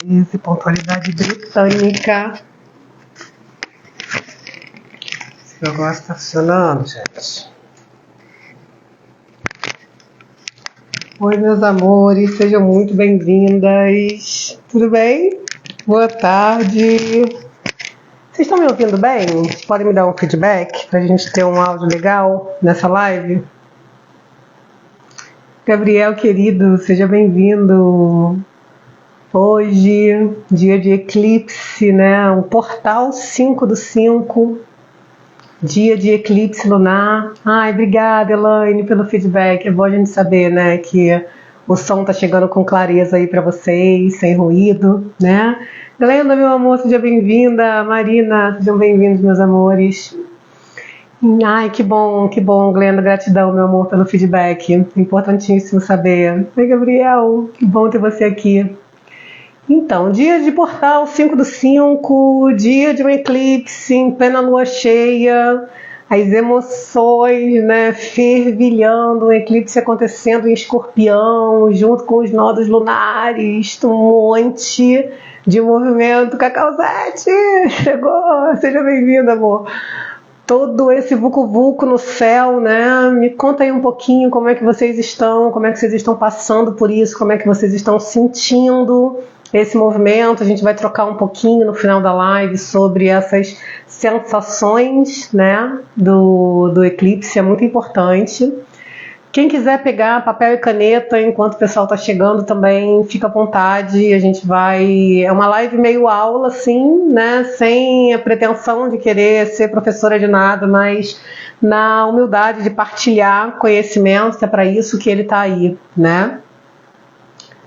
Esse pontualidade britânica. Esse negócio tá funcionando, gente. Oi, meus amores, sejam muito bem-vindas. Tudo bem? Boa tarde. Vocês estão me ouvindo bem? Podem me dar um feedback pra gente ter um áudio legal nessa live? Gabriel, querido, seja bem-vindo. Hoje, dia de eclipse, né? Um portal 5/5, dia de eclipse lunar. Ai, obrigada, Elaine, pelo feedback. É bom a gente saber, né, que o som tá chegando com clareza aí para vocês, sem ruído, né? Glenda, meu amor, seja bem-vinda. Marina, sejam bem-vindos, meus amores. Ai, que bom, Glenda. Gratidão, meu amor, pelo feedback. Importantíssimo saber. Oi, Gabriel, que bom ter você aqui. Então, dia de portal 5/5, dia de um eclipse em plena lua cheia, as emoções, né, fervilhando, um eclipse acontecendo em Escorpião, junto com os nodos lunares, um monte de movimento. Cacauzete, chegou, seja bem-vindo, amor. Todo esse vucu-vucu no céu, né? Me conta aí um pouquinho como é que vocês estão, como é que vocês estão passando por isso, como é que vocês estão sentindo esse movimento. A gente vai trocar um pouquinho no final da live sobre essas sensações, né, do eclipse, é muito importante. Quem quiser pegar papel e caneta enquanto o pessoal está chegando também, fica à vontade. A gente vai... É uma live meio aula, assim, né? Sem a pretensão de querer ser professora de nada, mas na humildade de partilhar conhecimento, é para isso que ele está aí, né?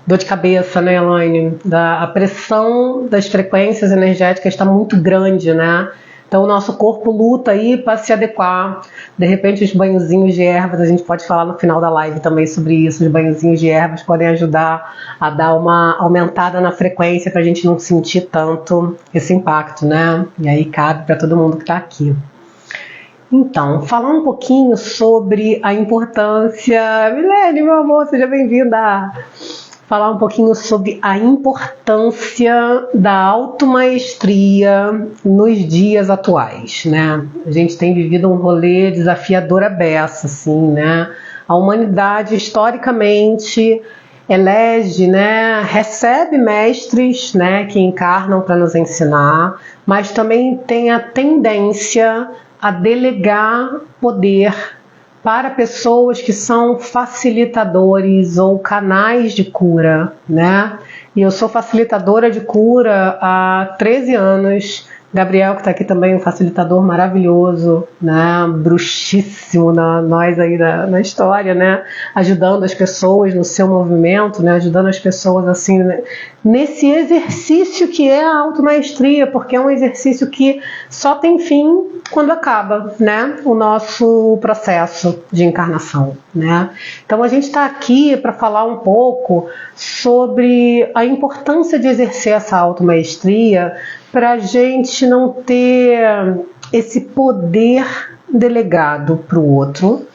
Dor de cabeça, né, Elaine? A pressão das frequências energéticas está muito grande, né? Então o nosso corpo luta aí para se adequar. De repente os banhozinhos de ervas, a gente pode falar no final da live também sobre isso, os banhozinhos de ervas podem ajudar a dar uma aumentada na frequência para a gente não sentir tanto esse impacto, né? E aí cabe para todo mundo que está aqui. Então, falar um pouquinho sobre a importância... Milene, meu amor, seja bem-vinda! Falar um pouquinho sobre a importância da automaestria nos dias atuais, né? A gente tem vivido um rolê desafiador à beça, assim, né? A humanidade, historicamente, elege, né? Recebe mestres, né? Que encarnam para nos ensinar, mas também tem a tendência a delegar poder para pessoas que são facilitadores ou canais de cura, né? E eu sou facilitadora de cura há 13 anos. Gabriel, que está aqui também, um facilitador maravilhoso, né? Bruxíssimo nós aí na história, né? Ajudando as pessoas no seu movimento, né? Ajudando as pessoas assim, né? Nesse exercício que é a automaestria, porque é um exercício que só tem fim quando acaba, né? O nosso processo de encarnação, né? Então a gente está aqui para falar um pouco sobre a importância de exercer essa automaestria para a gente não ter esse poder delegado para o outro,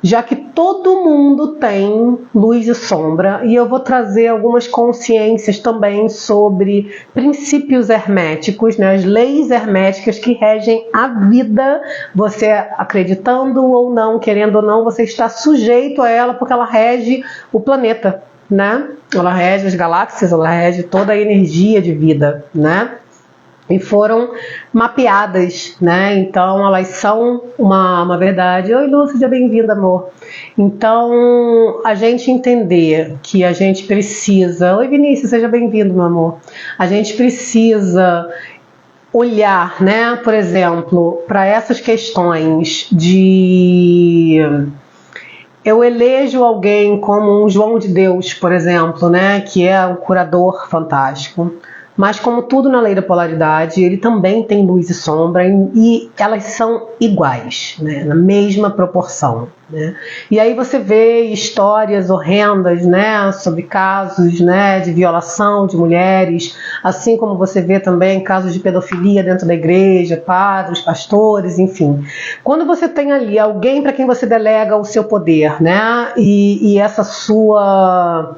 já que todo mundo tem luz e sombra, e eu vou trazer algumas consciências também sobre princípios herméticos, né, as leis herméticas que regem a vida. Você acreditando ou não, querendo ou não, você está sujeito a ela porque ela rege o planeta, né? Ela rege as galáxias, ela rege toda a energia de vida, né? E foram mapeadas, né? Então elas são uma verdade. Oi, Lu, seja bem-vinda, amor. Então a gente entender que a gente precisa... Oi, Vinícius, seja bem-vindo, meu amor. A gente precisa olhar, né, por exemplo, para essas questões de... Eu elejo alguém como um João de Deus, por exemplo, né, que é um curador fantástico. Mas como tudo na lei da polaridade, ele também tem luz e sombra e elas são iguais, né? Na mesma proporção, né? E aí você vê histórias horrendas, né? Sobre casos, né? De violação de mulheres, assim como você vê também casos de pedofilia dentro da igreja, padres, pastores, enfim. Quando você tem ali alguém para quem você delega o seu poder, né? E essa sua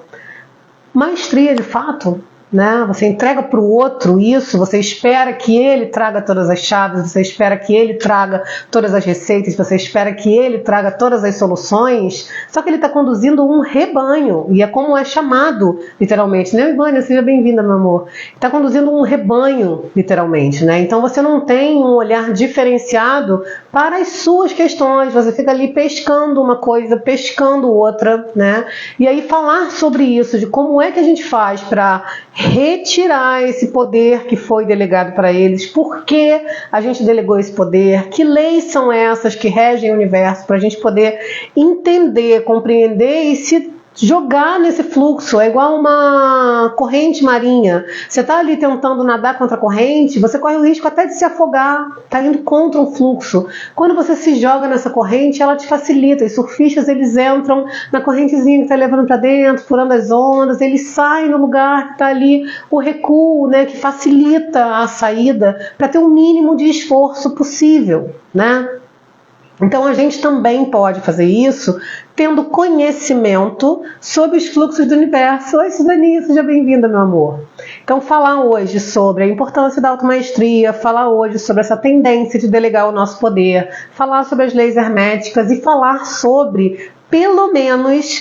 maestria de fato, né? Você entrega para o outro isso, você espera que ele traga todas as chaves, você espera que ele traga todas as receitas, você espera que ele traga todas as soluções, só que ele está conduzindo um rebanho, e é como é chamado, literalmente, né? Ivânia, seja bem-vinda, meu amor. Está conduzindo um rebanho, literalmente, né? Então você não tem um olhar diferenciado para as suas questões, você fica ali pescando uma coisa, pescando outra, né? E aí falar sobre isso, de como é que a gente faz para retirar esse poder que foi delegado para eles, por que a gente delegou esse poder, que leis são essas que regem o universo, para a gente poder entender, compreender e se jogar nesse fluxo. É igual uma corrente marinha. Você está ali tentando nadar contra a corrente, você corre o risco até de se afogar, está indo contra um fluxo. Quando você se joga nessa corrente, ela te facilita. Os surfistas, eles entram na correntezinha que está levando para dentro, furando as ondas, eles saem no lugar que está ali o recuo, né, que facilita a saída para ter o mínimo de esforço possível, né? Então a gente também pode fazer isso tendo conhecimento sobre os fluxos do universo. Oi, Suzani, seja bem-vinda, meu amor. Então falar hoje sobre a importância da automaestria, falar hoje sobre essa tendência de delegar o nosso poder, falar sobre as leis herméticas e falar sobre pelo menos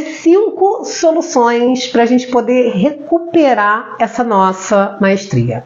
5 soluções para a gente poder recuperar essa nossa maestria.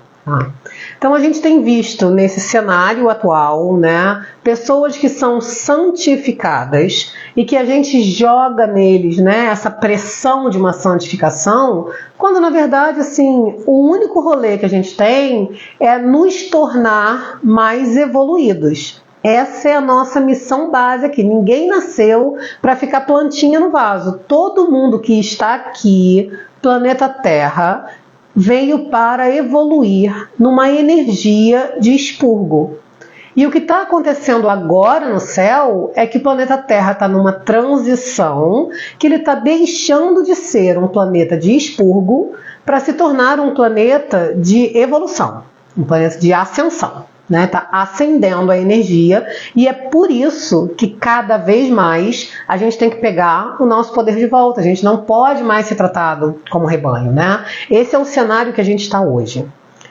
Então a gente tem visto nesse cenário atual, né, pessoas que são santificadas e que a gente joga neles, né, essa pressão de uma santificação, quando na verdade assim, o único rolê que a gente tem é nos tornar mais evoluídos. Essa é a nossa missão básica aqui. Ninguém nasceu para ficar plantinha no vaso. Todo mundo que está aqui, planeta Terra, veio para evoluir numa energia de expurgo. E o que está acontecendo agora no céu é que o planeta Terra está numa transição, que ele está deixando de ser um planeta de expurgo para se tornar um planeta de evolução, um planeta de ascensão. Está ascendendo a energia, e é por isso que cada vez mais a gente tem que pegar o nosso poder de volta. A gente não pode mais ser tratado como rebanho, né? Esse é o cenário que a gente está hoje.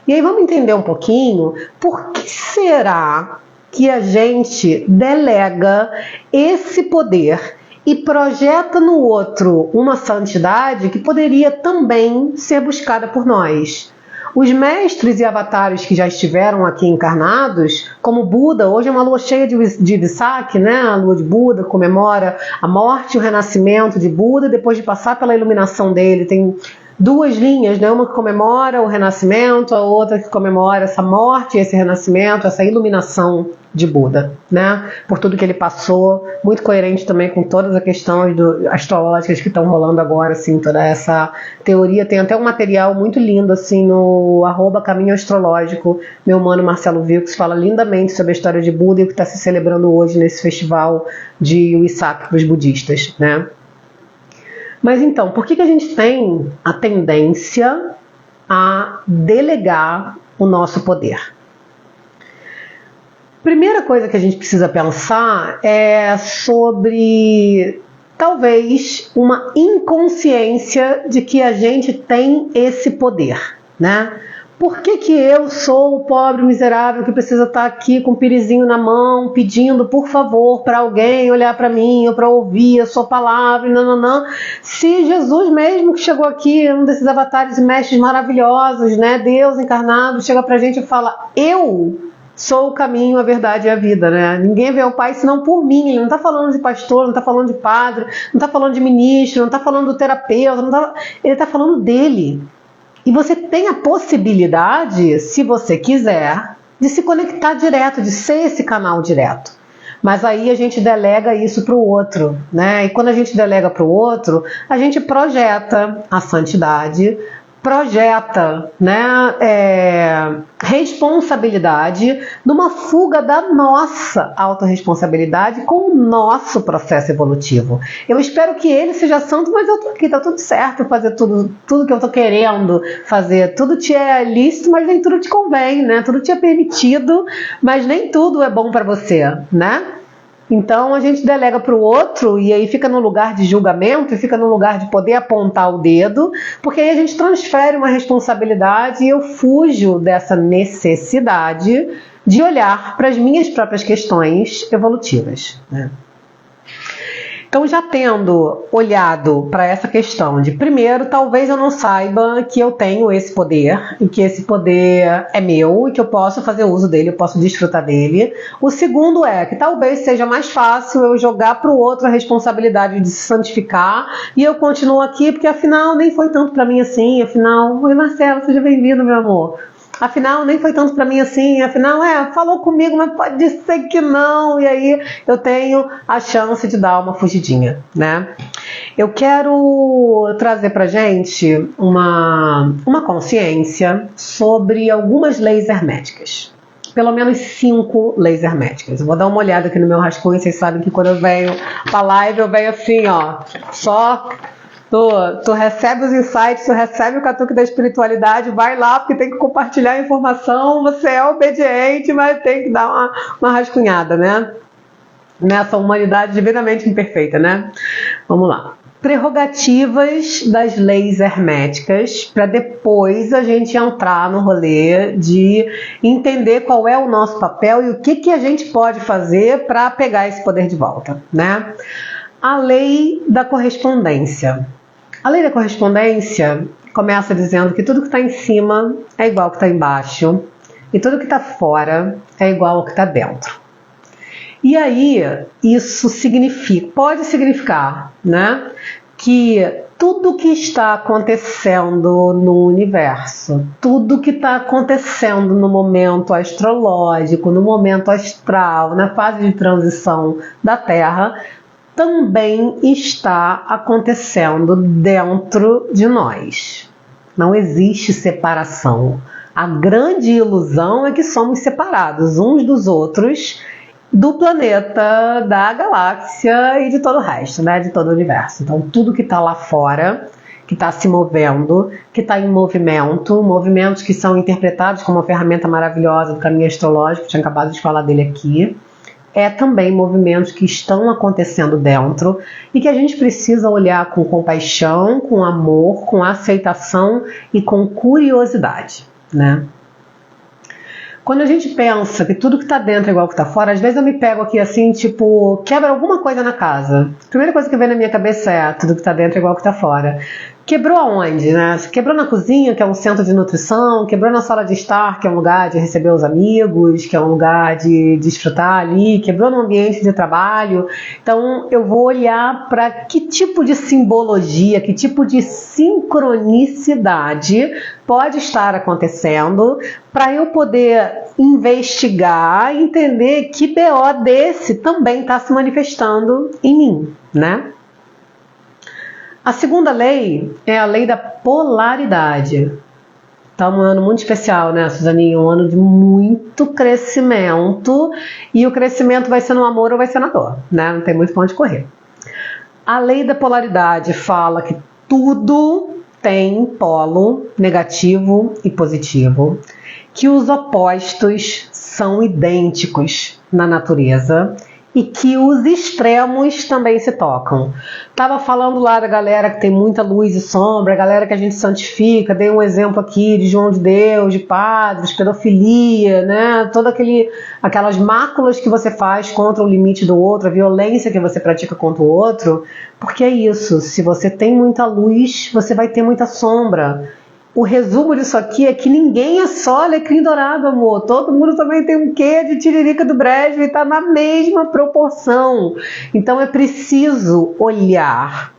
E aí vamos entender um pouquinho por que será que a gente delega esse poder e projeta no outro uma santidade que poderia também ser buscada por nós. Os mestres e avatares que já estiveram aqui encarnados, como Buda, hoje é uma lua cheia de Visak, né? A lua de Buda comemora a morte e o renascimento de Buda, depois de passar pela iluminação dele. Tem duas linhas, né? Uma que comemora o renascimento, a outra que comemora essa morte, esse renascimento, essa iluminação de Buda, né? Por tudo que ele passou, muito coerente também com todas as questões astrológicas que estão rolando agora, assim, toda essa teoria. Tem até um material muito lindo, assim, no @caminho astrológico, meu mano Marcelo Vilks fala lindamente sobre a história de Buda e o que está se celebrando hoje nesse festival de Wesak para os budistas, né? Mas então, por que a gente tem a tendência a delegar o nosso poder? Primeira coisa que a gente precisa pensar é sobre, talvez, uma inconsciência de que a gente tem esse poder, né? Por que eu sou o pobre miserável que precisa estar aqui com o pirizinho na mão, pedindo, por favor, para alguém olhar para mim ou para ouvir a sua palavra, se Jesus mesmo que chegou aqui, um desses avatares e mestres maravilhosos, né, Deus encarnado, chega pra gente e fala, eu sou o caminho, a verdade e a vida, né? Ninguém vê o Pai senão por mim. Ele não está falando de pastor, não está falando de padre, não está falando de ministro, não está falando do terapeuta, ele está falando dele. E você tem a possibilidade, se você quiser, de se conectar direto, de ser esse canal direto. Mas aí a gente delega isso para o outro, né? E quando a gente delega para o outro, a gente projeta a santidade, projeta, né, responsabilidade numa fuga da nossa autorresponsabilidade com o nosso processo evolutivo. Eu espero que ele seja santo, mas eu tô aqui, tá tudo certo fazer tudo que eu tô querendo fazer. Tudo te é lícito, mas nem tudo te convém, né? Tudo te é permitido, mas nem tudo é bom para você, né? Então a gente delega para o outro e aí fica no lugar de julgamento, fica no lugar de poder apontar o dedo, porque aí a gente transfere uma responsabilidade e eu fujo dessa necessidade de olhar para as minhas próprias questões evolutivas, né? Então, já tendo olhado para essa questão de, primeiro, talvez eu não saiba que eu tenho esse poder e que esse poder é meu e que eu posso fazer uso dele, eu posso desfrutar dele. O segundo é que talvez seja mais fácil eu jogar para o outro a responsabilidade de se santificar e eu continuo aqui porque, afinal, nem foi tanto para mim assim. Afinal, oi Marcelo, seja bem-vindo, meu amor. Afinal, nem foi tanto para mim assim, afinal, falou comigo, mas pode ser que não, e aí eu tenho a chance de dar uma fugidinha, né? Eu quero trazer pra gente uma consciência sobre algumas leis herméticas. Pelo menos 5 leis herméticas. Eu vou dar uma olhada aqui no meu rascunho, vocês sabem que quando eu venho pra live, eu venho assim, ó, só... Tu recebe os insights, tu recebe o catuque da espiritualidade, vai lá porque tem que compartilhar a informação, você é obediente, mas tem que dar uma rascunhada, né? Nessa humanidade divinamente imperfeita, né? Vamos lá. Prerrogativas das leis herméticas, para depois a gente entrar no rolê de entender qual é o nosso papel e o que a gente pode fazer para pegar esse poder de volta, né? A lei da correspondência. A lei da correspondência começa dizendo que tudo que está em cima é igual ao que está embaixo e tudo que está fora é igual ao que está dentro. E aí isso pode significar, né, que tudo que está acontecendo no universo, tudo que está acontecendo no momento astrológico, no momento astral, na fase de transição da Terra, também está acontecendo dentro de nós. Não existe separação. A grande ilusão é que somos separados uns dos outros, do planeta, da galáxia e de todo o resto, né? De todo o universo. Então, tudo que está lá fora, que está se movendo, que está em movimento, movimentos que são interpretados como uma ferramenta maravilhosa do caminho astrológico, tinha acabado de falar dele aqui, é também movimentos que estão acontecendo dentro e que a gente precisa olhar com compaixão, com amor, com aceitação e com curiosidade, né? Quando a gente pensa que tudo que está dentro é igual que está fora, às vezes eu me pego aqui assim, tipo, quebra alguma coisa na casa. A primeira coisa que vem na minha cabeça é tudo que está dentro é igual que está fora. Quebrou aonde, né? Quebrou na cozinha, que é um centro de nutrição, quebrou na sala de estar, que é um lugar de receber os amigos, que é um lugar de desfrutar ali, quebrou no ambiente de trabalho. Então eu vou olhar para que tipo de simbologia, que tipo de sincronicidade pode estar acontecendo para eu poder investigar e entender que BO desse também está se manifestando em mim, né? A segunda lei é a lei da polaridade. Tá um ano muito especial, né, Suzaninha? Um ano de muito crescimento. E o crescimento vai ser no amor ou vai ser na dor, né? Não tem muito pra onde correr. A lei da polaridade fala que tudo tem polo negativo e positivo. Que os opostos são idênticos na natureza. E que os extremos também se tocam. Tava falando lá da galera que tem muita luz e sombra, a galera que a gente santifica, dei um exemplo aqui de João de Deus, de padres, pedofilia, né? Todas aquelas máculas que você faz contra o limite do outro, a violência que você pratica contra o outro, porque é isso, se você tem muita luz, você vai ter muita sombra. O resumo disso aqui é que ninguém é só alecrim dourado, amor. Todo mundo também tem um quê de tiririca do brejo e está na mesma proporção. Então é preciso olhar,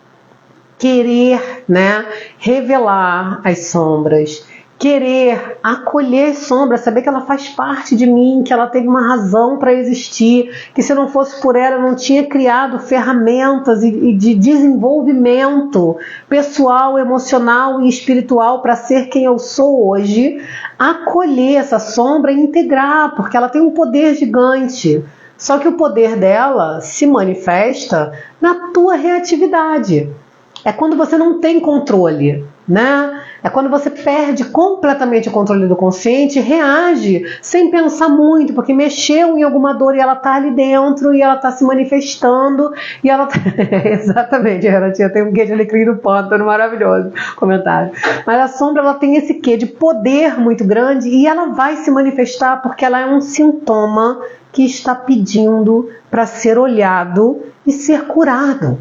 querer, né, revelar as sombras, querer acolher sombra, saber que ela faz parte de mim, que ela teve uma razão para existir, que se não fosse por ela eu não tinha criado ferramentas e de desenvolvimento pessoal, emocional e espiritual para ser quem eu sou hoje. Acolher essa sombra e integrar, porque ela tem um poder gigante. Só que o poder dela se manifesta na tua reatividade. É quando você não tem controle, né? É quando você perde completamente o controle do consciente, reage sem pensar muito, porque mexeu em alguma dor e ela tá ali dentro, e ela tá se manifestando, e ela tá... Exatamente, Renatinha, tem um quê de alecrim no pântano, maravilhoso comentário. Mas a sombra, ela tem esse quê de poder muito grande, e ela vai se manifestar porque ela é um sintoma que está pedindo para ser olhado e ser curado.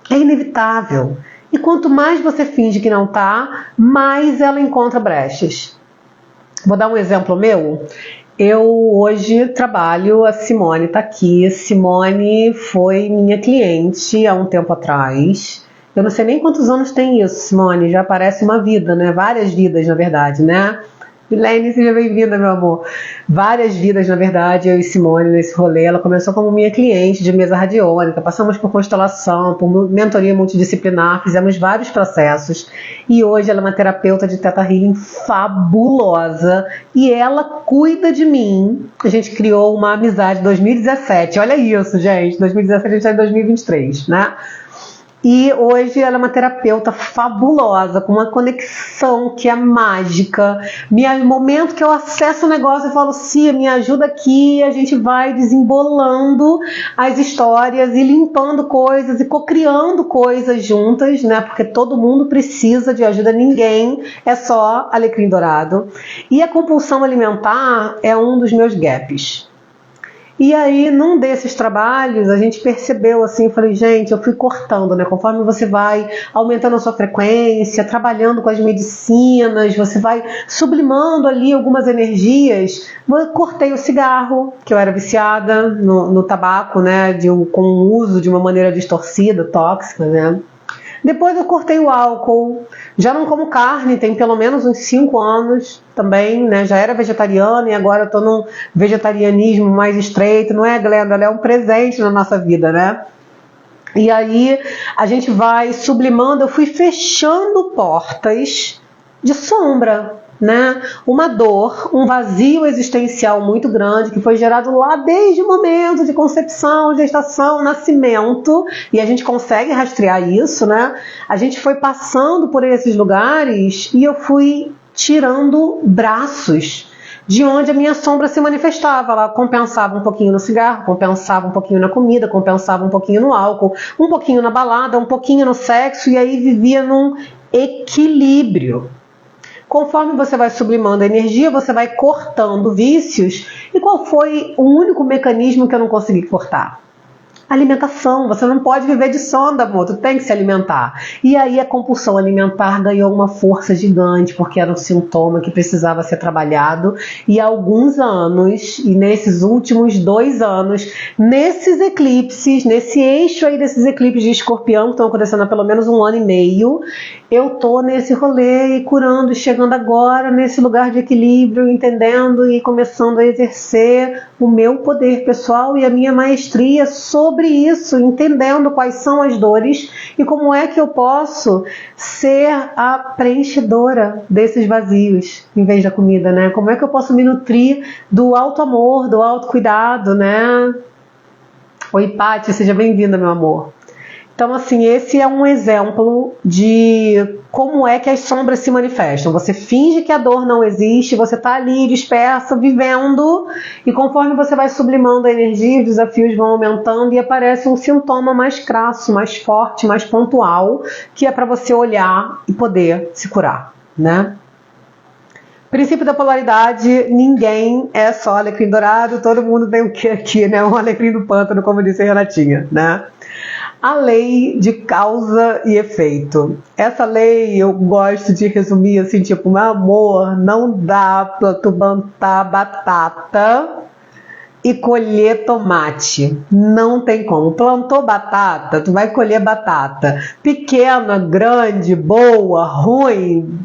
É inevitável. E quanto mais você finge que não tá, mais ela encontra brechas. Vou dar um exemplo meu. Eu hoje trabalho, a Simone está aqui. Simone foi minha cliente há um tempo atrás. Eu não sei nem quantos anos tem isso, Simone. Já parece uma vida, né? Várias vidas, na verdade, né? Milene, seja bem-vinda, meu amor. Várias vidas, na verdade, eu e Simone nesse rolê. Ela começou como minha cliente de mesa radiônica, passamos por constelação, por mentoria multidisciplinar, fizemos vários processos. E hoje ela é uma terapeuta de Theta Healing fabulosa. E ela cuida de mim. A gente criou uma amizade em 2017. Olha isso, gente. 2017 a gente está em 2023, né? E hoje ela é uma terapeuta fabulosa, com uma conexão que é mágica. No momento que eu acesso o negócio, eu falo, Cia, me ajuda aqui, a gente vai desembolando as histórias e limpando coisas e cocriando coisas juntas, né? Porque todo mundo precisa de ajuda, ninguém é só alecrim dourado. E a compulsão alimentar é um dos meus gaps. E aí, num desses trabalhos, a gente percebeu assim, eu falei, gente, eu fui cortando, né? Conforme você vai aumentando a sua frequência, trabalhando com as medicinas, você vai sublimando ali algumas energias. Eu cortei o cigarro, que eu era viciada no tabaco, né? Com o uso de uma maneira distorcida, tóxica, né? Depois eu cortei o álcool, já não como carne, tem pelo menos uns 5 anos também, né? Já era vegetariana e agora eu tô num vegetarianismo mais estreito, não é, Glenda? Ela é um presente na nossa vida, né? E aí a gente vai sublimando, eu fui fechando portas de sombra, né? Uma dor, um vazio existencial muito grande que foi gerado lá desde o momento de concepção, gestação, nascimento, e a gente consegue rastrear isso, né? A gente foi passando por esses lugares e eu fui tirando braços de onde a minha sombra se manifestava. Ela compensava um pouquinho no cigarro, compensava um pouquinho na comida, compensava um pouquinho no álcool, um pouquinho na balada, um pouquinho no sexo, e aí vivia num equilíbrio. Conforme você vai sublimando a energia, você vai cortando vícios. E qual foi o único mecanismo que eu não consegui cortar? Alimentação. Você não pode viver de sonda, amor. Tu tem que se alimentar. E aí a compulsão alimentar ganhou uma força gigante, porque era um sintoma que precisava ser trabalhado. E há alguns anos, e nesses últimos 2 anos, nesses eclipses, nesse eixo aí desses eclipses de Escorpião, que estão acontecendo há pelo menos 1 ano e meio, eu tô nesse rolê e curando, chegando agora nesse lugar de equilíbrio, entendendo e começando a exercer o meu poder pessoal e a minha maestria sobre isso, entendendo quais são as dores e como é que eu posso ser a preenchedora desses vazios em vez da comida, né? Como é que eu posso me nutrir do auto-amor, do autocuidado, né? Oi, Paty, seja bem-vinda, meu amor. Então, assim, esse é um exemplo de como é que as sombras se manifestam. Você finge que a dor não existe, você está ali dispersa, vivendo, e conforme você vai sublimando a energia, os desafios vão aumentando e aparece um sintoma mais crasso, mais forte, mais pontual, que é para você olhar e poder se curar, né? Princípio da polaridade, ninguém é só alecrim dourado, todo mundo tem o que aqui, né? Um alecrim do pântano, como disse a Renatinha, né? A lei de causa e efeito. Essa lei eu gosto de resumir assim, tipo, meu amor, não dá pra tu plantar batata e colher tomate. Não tem como. Plantou batata, tu vai colher batata. Pequena, grande, boa, ruim,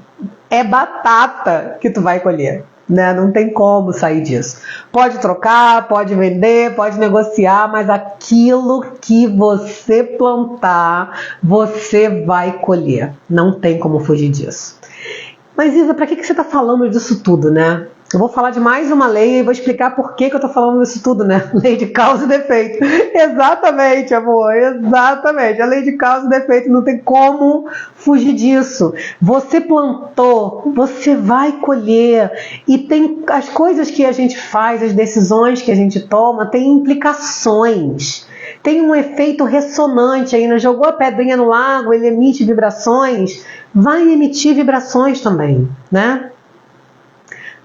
é batata que tu vai colher. Né? Não tem como sair disso. Pode trocar, pode vender, pode negociar, mas aquilo que você plantar, você vai colher. Não tem como fugir disso. Mas Isa, para que você está falando disso tudo, né? Eu vou falar de mais uma lei e vou explicar por que eu tô falando isso tudo, né? Lei de causa e defeito. Exatamente, amor, exatamente. A lei de causa e defeito, não tem como fugir disso. Você plantou, você vai colher. E tem as coisas que a gente faz, as decisões que a gente toma, tem implicações. Tem um efeito ressonante aí, né? Jogou a pedrinha no lago, ele emite vibrações, vai emitir vibrações também, né?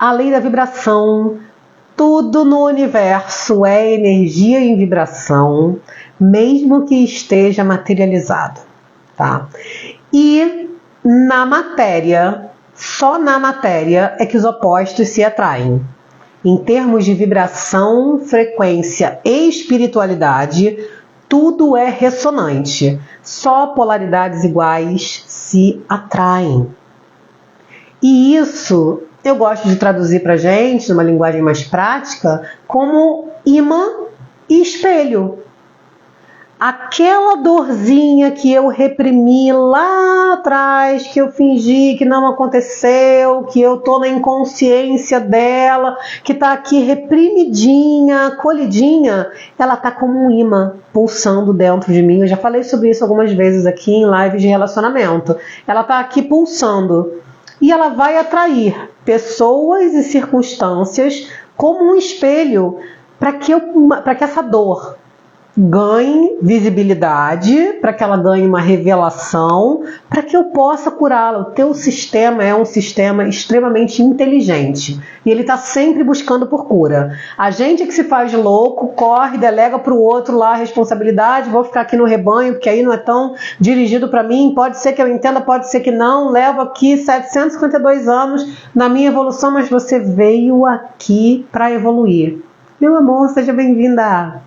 A lei da vibração, tudo no universo é energia em vibração, mesmo que esteja materializado, tá? E na matéria, só na matéria é que os opostos se atraem. Em termos de vibração, frequência e espiritualidade, tudo é ressonante. Só polaridades iguais se atraem. E isso eu gosto de traduzir para a gente, numa linguagem mais prática, como imã e espelho. Aquela dorzinha que eu reprimi lá atrás, que eu fingi que não aconteceu, que eu tô na inconsciência dela, que tá aqui reprimidinha, colhidinha, ela tá como um imã pulsando dentro de mim. Eu já falei sobre isso algumas vezes aqui em lives de relacionamento. Ela tá aqui pulsando e ela vai atrair pessoas e circunstâncias como um espelho para que essa dor ganhe visibilidade, para que ela ganhe uma revelação, para que eu possa curá-la. O teu sistema é um sistema extremamente inteligente e ele está sempre buscando por cura. A gente que se faz louco, corre, delega para o outro lá a responsabilidade, vou ficar aqui no rebanho, porque aí não é tão dirigido para mim, pode ser que eu entenda, pode ser que não, levo aqui 752 anos na minha evolução, mas você veio aqui para evoluir. Meu amor, seja bem-vinda!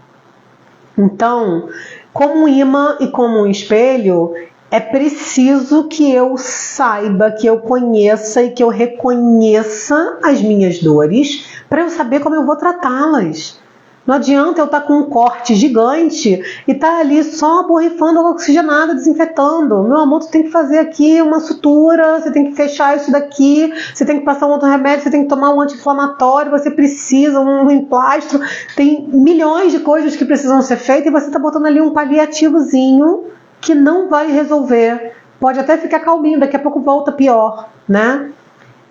Então, como um imã e como um espelho, é preciso que eu saiba, que eu conheça e que eu reconheça as minhas dores para eu saber como eu vou tratá-las. Não adianta eu estar com um corte gigante e estar ali só borrifando água oxigenada, desinfetando. Meu amor, tu tem que fazer aqui uma sutura, você tem que fechar isso daqui, você tem que passar um outro remédio, você tem que tomar um anti-inflamatório, você precisa um emplastro. Tem milhões de coisas que precisam ser feitas e você está botando ali um paliativozinho que não vai resolver. Pode até ficar calminho, daqui a pouco volta pior, né?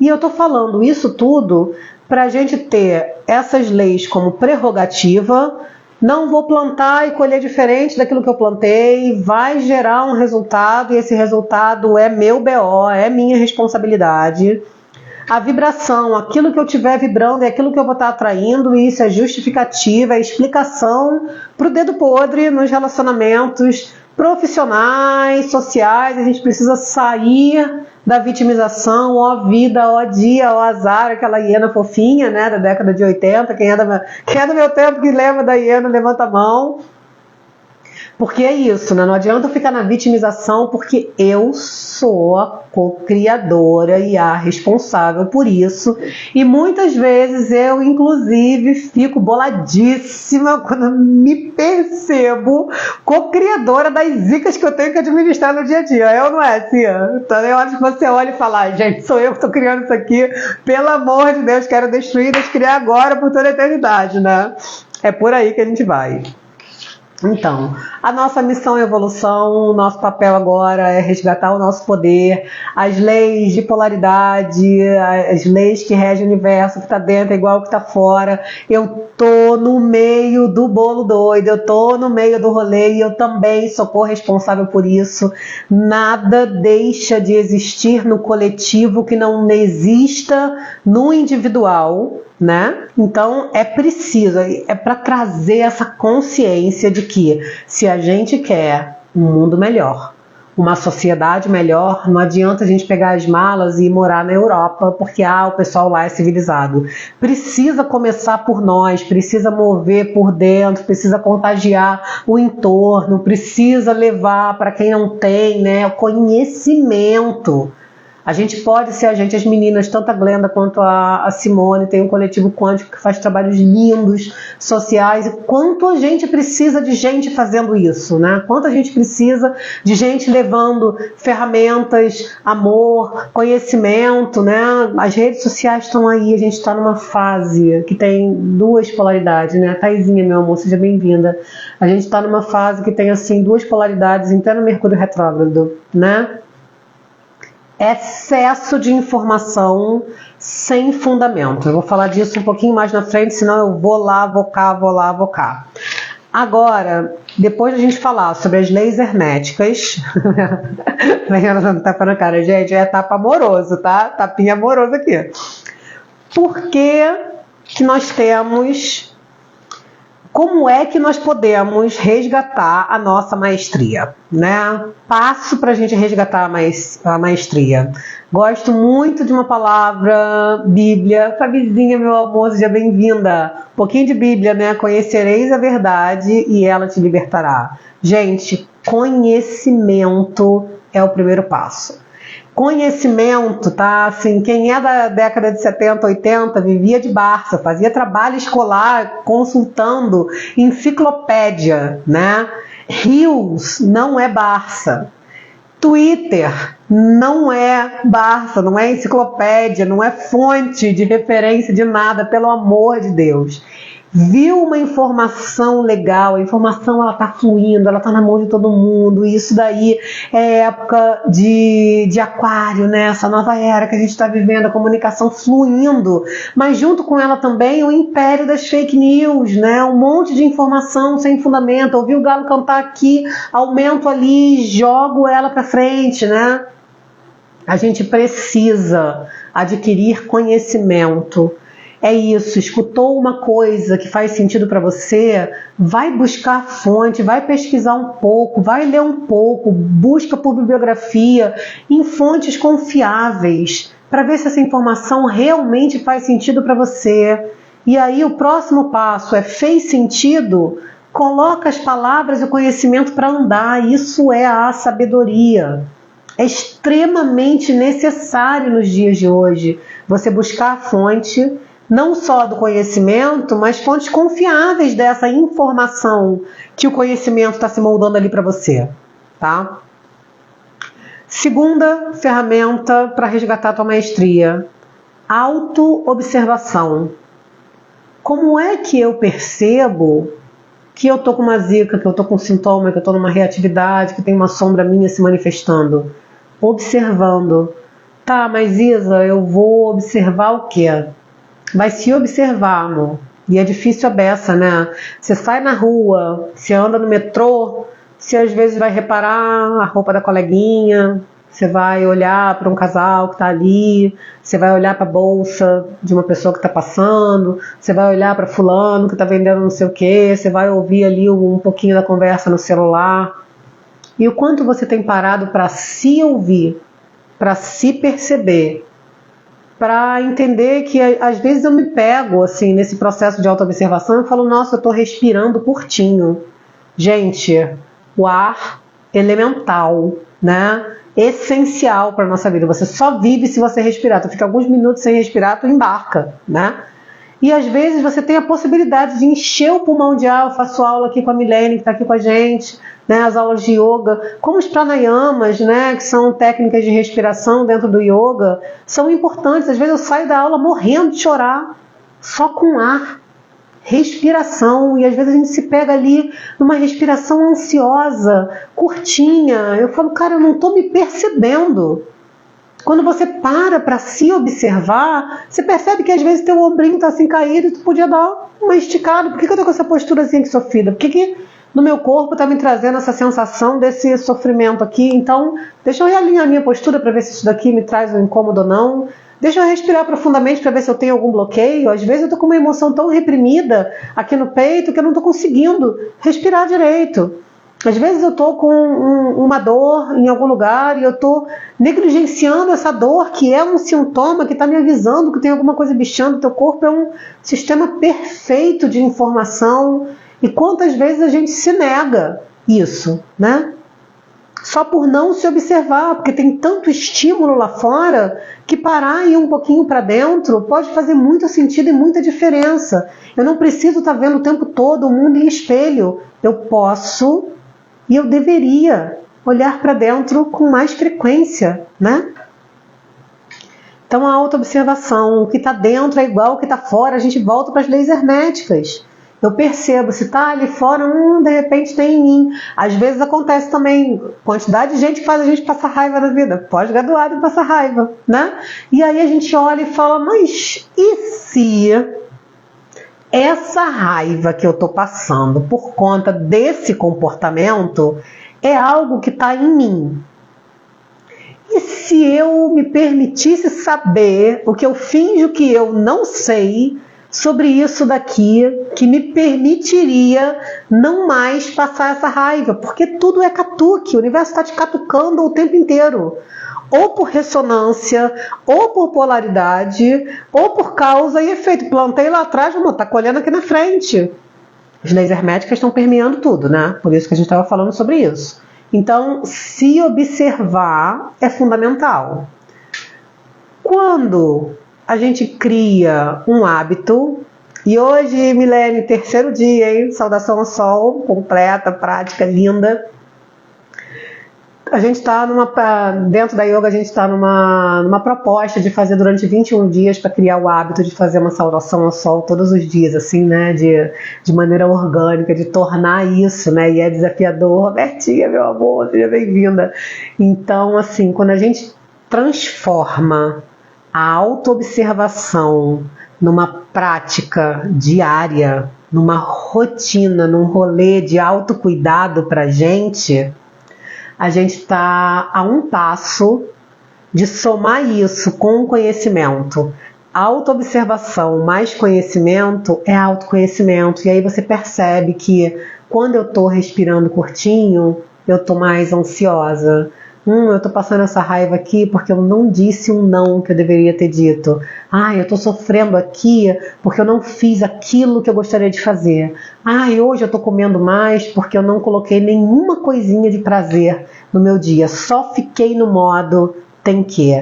E eu estou falando isso tudo para a gente ter essas leis como prerrogativa. Não vou plantar e colher diferente daquilo que eu plantei, vai gerar um resultado e esse resultado é meu BO, é minha responsabilidade. A vibração, aquilo que eu estiver vibrando é aquilo que eu vou estar atraindo, e isso é justificativa, é explicação para o dedo podre nos relacionamentos profissionais, sociais. A gente precisa sair da vitimização, ó vida, ó dia, ó azar, aquela hiena fofinha, né, da década de 80, quem é do meu tempo que lembra da hiena, levanta a mão. Porque é isso, né? Não adianta eu ficar na vitimização, porque eu sou a co-criadora e a responsável por isso. E muitas vezes eu, inclusive, fico boladíssima quando me percebo co-criadora das zicas que eu tenho que administrar no dia a dia. Eu não é, Cia? Então é hora que você olha e fala, gente, sou eu que estou criando isso aqui. Pelo amor de Deus, quero destruir, descriar agora por toda a eternidade, né? É por aí que a gente vai. Então, a nossa missão é evolução, o nosso papel agora é resgatar o nosso poder, as leis de polaridade, as leis que regem o universo, o que está dentro é igual ao que está fora. Eu tô no meio do bolo doido, eu tô no meio do rolê e eu também sou corresponsável por isso. Nada deixa de existir no coletivo que não exista no individual, né? Então é preciso, é para trazer essa consciência de que se a gente quer um mundo melhor, uma sociedade melhor, não adianta a gente pegar as malas e ir morar na Europa porque o pessoal lá é civilizado. Precisa começar por nós, precisa mover por dentro, precisa contagiar o entorno, precisa levar para quem não tem, né, o conhecimento. A gente pode ser a gente, as meninas, tanto a Glenda quanto a Simone, tem um coletivo quântico que faz trabalhos lindos, sociais, e quanto a gente precisa de gente fazendo isso, né? Quanto a gente precisa de gente levando ferramentas, amor, conhecimento, né? As redes sociais estão aí, a gente está numa fase que tem duas polaridades, né? Taizinha, meu amor, seja bem-vinda. A gente está numa fase que tem, assim, duas polaridades, em pleno Mercúrio retrógrado, né? Excesso de informação sem fundamento. Eu vou falar disso um pouquinho mais na frente, senão eu vou lá, vou cá. Agora, depois de a gente falar sobre as leis herméticas, ela dando tapa na cara, gente, é tapa amoroso, tá? Tapinha amoroso aqui. Por que nós temos... Como é que nós podemos resgatar a nossa maestria, né? Passo para a gente resgatar a maestria. Gosto muito de uma palavra, Bíblia. Fabizinha, meu amor, seja bem-vinda. Um pouquinho de Bíblia, né? Conhecereis a verdade e ela te libertará. Gente, conhecimento é o primeiro passo. Conhecimento, tá? Assim, quem é da década de 70, 80 vivia de Barça, fazia trabalho escolar consultando enciclopédia, né? Rios não é Barça. Twitter não é Barça, não é enciclopédia, não é fonte de referência de nada, pelo amor de Deus. Viu uma informação legal, a informação ela está fluindo, ela está na mão de todo mundo, e isso daí é época de aquário, né? Essa nova era que a gente está vivendo, a comunicação fluindo, mas junto com ela também o império das fake news, né? Um monte de informação sem fundamento, ouvi o galo cantar aqui, aumento ali, jogo ela para frente, né? A gente precisa adquirir conhecimento. É isso, escutou uma coisa que faz sentido para você, vai buscar fonte, vai pesquisar um pouco, vai ler um pouco, busca por bibliografia em fontes confiáveis, para ver se essa informação realmente faz sentido para você. E aí o próximo passo é, fez sentido? Coloca as palavras e o conhecimento para andar, isso é a sabedoria. É extremamente necessário nos dias de hoje você buscar a fonte, não só do conhecimento, mas fontes confiáveis dessa informação que o conhecimento está se moldando ali para você, tá? Segunda ferramenta para resgatar a tua maestria, autoobservação. Como é que eu percebo que eu tô com uma zica, que eu tô com sintoma, que eu tô numa reatividade, que tem uma sombra minha se manifestando? Observando. Tá, mas Isa, eu vou observar o quê? Vai se observar, amor. E é difícil a beça, né? Você sai na rua, você anda no metrô, você às vezes vai reparar a roupa da coleguinha, você vai olhar para um casal que está ali, você vai olhar para a bolsa de uma pessoa que está passando, você vai olhar para fulano que está vendendo não sei o quê, você vai ouvir ali um pouquinho da conversa no celular. E o quanto você tem parado para se ouvir, para se perceber, para entender que às vezes eu me pego assim nesse processo de autoobservação e falo, nossa, eu estou respirando curtinho. Gente, o ar elemental, né? Essencial para a nossa vida. Você só vive se você respirar. Tu fica alguns minutos sem respirar, tu embarca, né? E às vezes você tem a possibilidade de encher o pulmão de ar. Eu faço aula aqui com a Milene, que está aqui com a gente, né? As aulas de yoga, como os pranayamas, né? Que são técnicas de respiração dentro do yoga, são importantes. Às vezes eu saio da aula morrendo de chorar, só com ar, respiração, e às vezes a gente se pega ali numa respiração ansiosa, curtinha. Eu falo, cara, eu não estou me percebendo. Quando você para se observar, você percebe que às vezes teu ombrinho está assim caído e tu podia dar uma esticada. Por que eu estou com essa postura assim aqui sofrida? Por que no meu corpo está me trazendo essa sensação desse sofrimento aqui? Então, deixa eu realinhar a minha postura para ver se isso daqui me traz um incômodo ou não. Deixa eu respirar profundamente para ver se eu tenho algum bloqueio. Às vezes eu estou com uma emoção tão reprimida aqui no peito que eu não estou conseguindo respirar direito. Às vezes eu estou com uma dor em algum lugar e eu estou negligenciando essa dor, que é um sintoma que está me avisando que tem alguma coisa bichando. O teu corpo é um sistema perfeito de informação. E quantas vezes a gente se nega isso, né? só por não se observar, porque tem tanto estímulo lá fora que parar e ir um pouquinho para dentro pode fazer muito sentido e muita diferença. Eu não preciso estar vendo o tempo todo o mundo em espelho. Eu posso e eu deveria olhar para dentro com mais frequência, né? Então a autoobservação, o que está dentro é igual ao que está fora, a gente volta para as leis herméticas. Eu percebo, se está ali fora, de repente tem em mim. Às vezes acontece também, quantidade de gente que faz a gente passar raiva na vida, pós-graduado em passar raiva, né? E aí a gente olha e fala, mas e se essa raiva que eu estou passando por conta desse comportamento é algo que está em mim? E se eu me permitisse saber o que eu finjo que eu não sei sobre isso daqui, que me permitiria não mais passar essa raiva? Porque tudo é catuque, o universo está te catucando o tempo inteiro. Ou por ressonância, ou por polaridade, ou por causa e efeito. Plantei lá atrás, vamos estar colhendo aqui na frente. As leis herméticas estão permeando tudo, né? Por isso que a gente estava falando sobre isso. Então, se observar é fundamental. Quando a gente cria um hábito, e hoje, Milene, terceiro dia, hein? Saudação ao sol, completa, prática, linda. A gente está dentro da yoga, a gente está numa proposta de fazer durante 21 dias para criar o hábito de fazer uma saudação ao sol todos os dias, assim, né? De maneira orgânica, de tornar isso, né? E é desafiador. Robertinha, meu amor, seja bem-vinda. Então, assim, quando a gente transforma a autoobservação numa prática diária, numa rotina, num rolê de autocuidado para a gente está a um passo de somar isso com o conhecimento. Autoobservação mais conhecimento é autoconhecimento. E aí você percebe que quando eu estou respirando curtinho, eu estou mais ansiosa. Eu estou passando essa raiva aqui porque eu não disse um não que eu deveria ter dito. Eu estou sofrendo aqui porque eu não fiz aquilo que eu gostaria de fazer. Hoje eu estou comendo mais porque eu não coloquei nenhuma coisinha de prazer no meu dia. Só fiquei no modo tem que.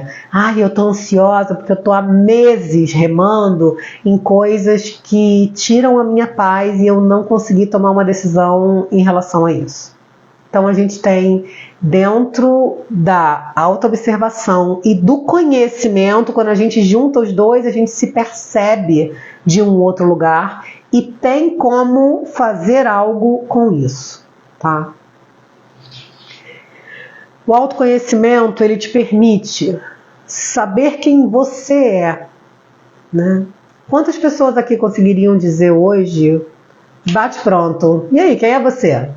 Eu estou ansiosa porque eu estou há meses remando em coisas que tiram a minha paz e eu não consegui tomar uma decisão em relação a isso. Então a gente tem dentro da autoobservação e do conhecimento, quando a gente junta os dois, a gente se percebe de um outro lugar e tem como fazer algo com isso, tá? O autoconhecimento, ele te permite saber quem você é, né? Quantas pessoas aqui conseguiriam dizer hoje, bate pronto, e aí, quem é você?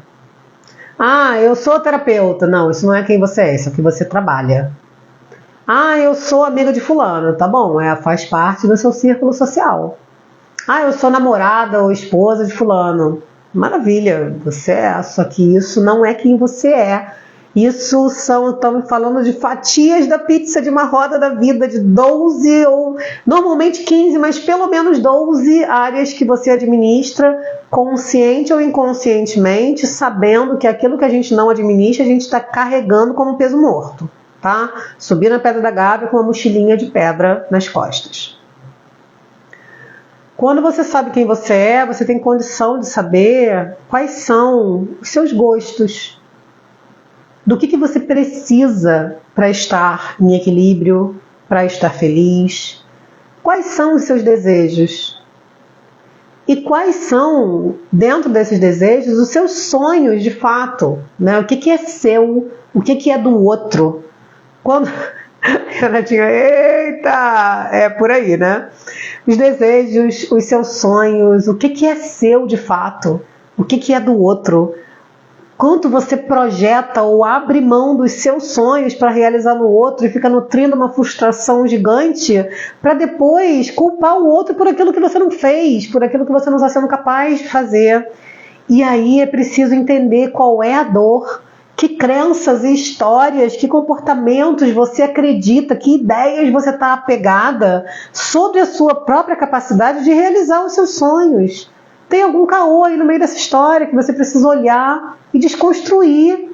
Eu sou terapeuta. Não, isso não é quem você é, isso é que você trabalha. Eu sou amiga de fulano. Tá bom, faz parte do seu círculo social. Eu sou namorada ou esposa de fulano. Maravilha, você é, só que isso não é quem você é. Isso estamos falando de fatias da pizza de uma roda da vida, de 12 ou normalmente 15, mas pelo menos 12 áreas que você administra, consciente ou inconscientemente, sabendo que aquilo que a gente não administra, a gente está carregando como peso morto, tá? Subir na Pedra da Gávea com uma mochilinha de pedra nas costas. Quando você sabe quem você é, você tem condição de saber quais são os seus gostos, do que você precisa para estar em equilíbrio, para estar feliz, quais são os seus desejos e quais são, dentro desses desejos, os seus sonhos de fato, né? O que é seu, o que é do outro. Quando a Renatinha, eita, é por aí, né? Os desejos, os seus sonhos, o que é seu de fato, o que é do outro. Quanto você projeta ou abre mão dos seus sonhos para realizar no outro e fica nutrindo uma frustração gigante para depois culpar o outro por aquilo que você não fez, por aquilo que você não está sendo capaz de fazer. E aí é preciso entender qual é a dor, que crenças e histórias, que comportamentos você acredita, que ideias você está apegada sobre a sua própria capacidade de realizar os seus sonhos. Tem algum caô aí no meio dessa história que você precisa olhar e desconstruir.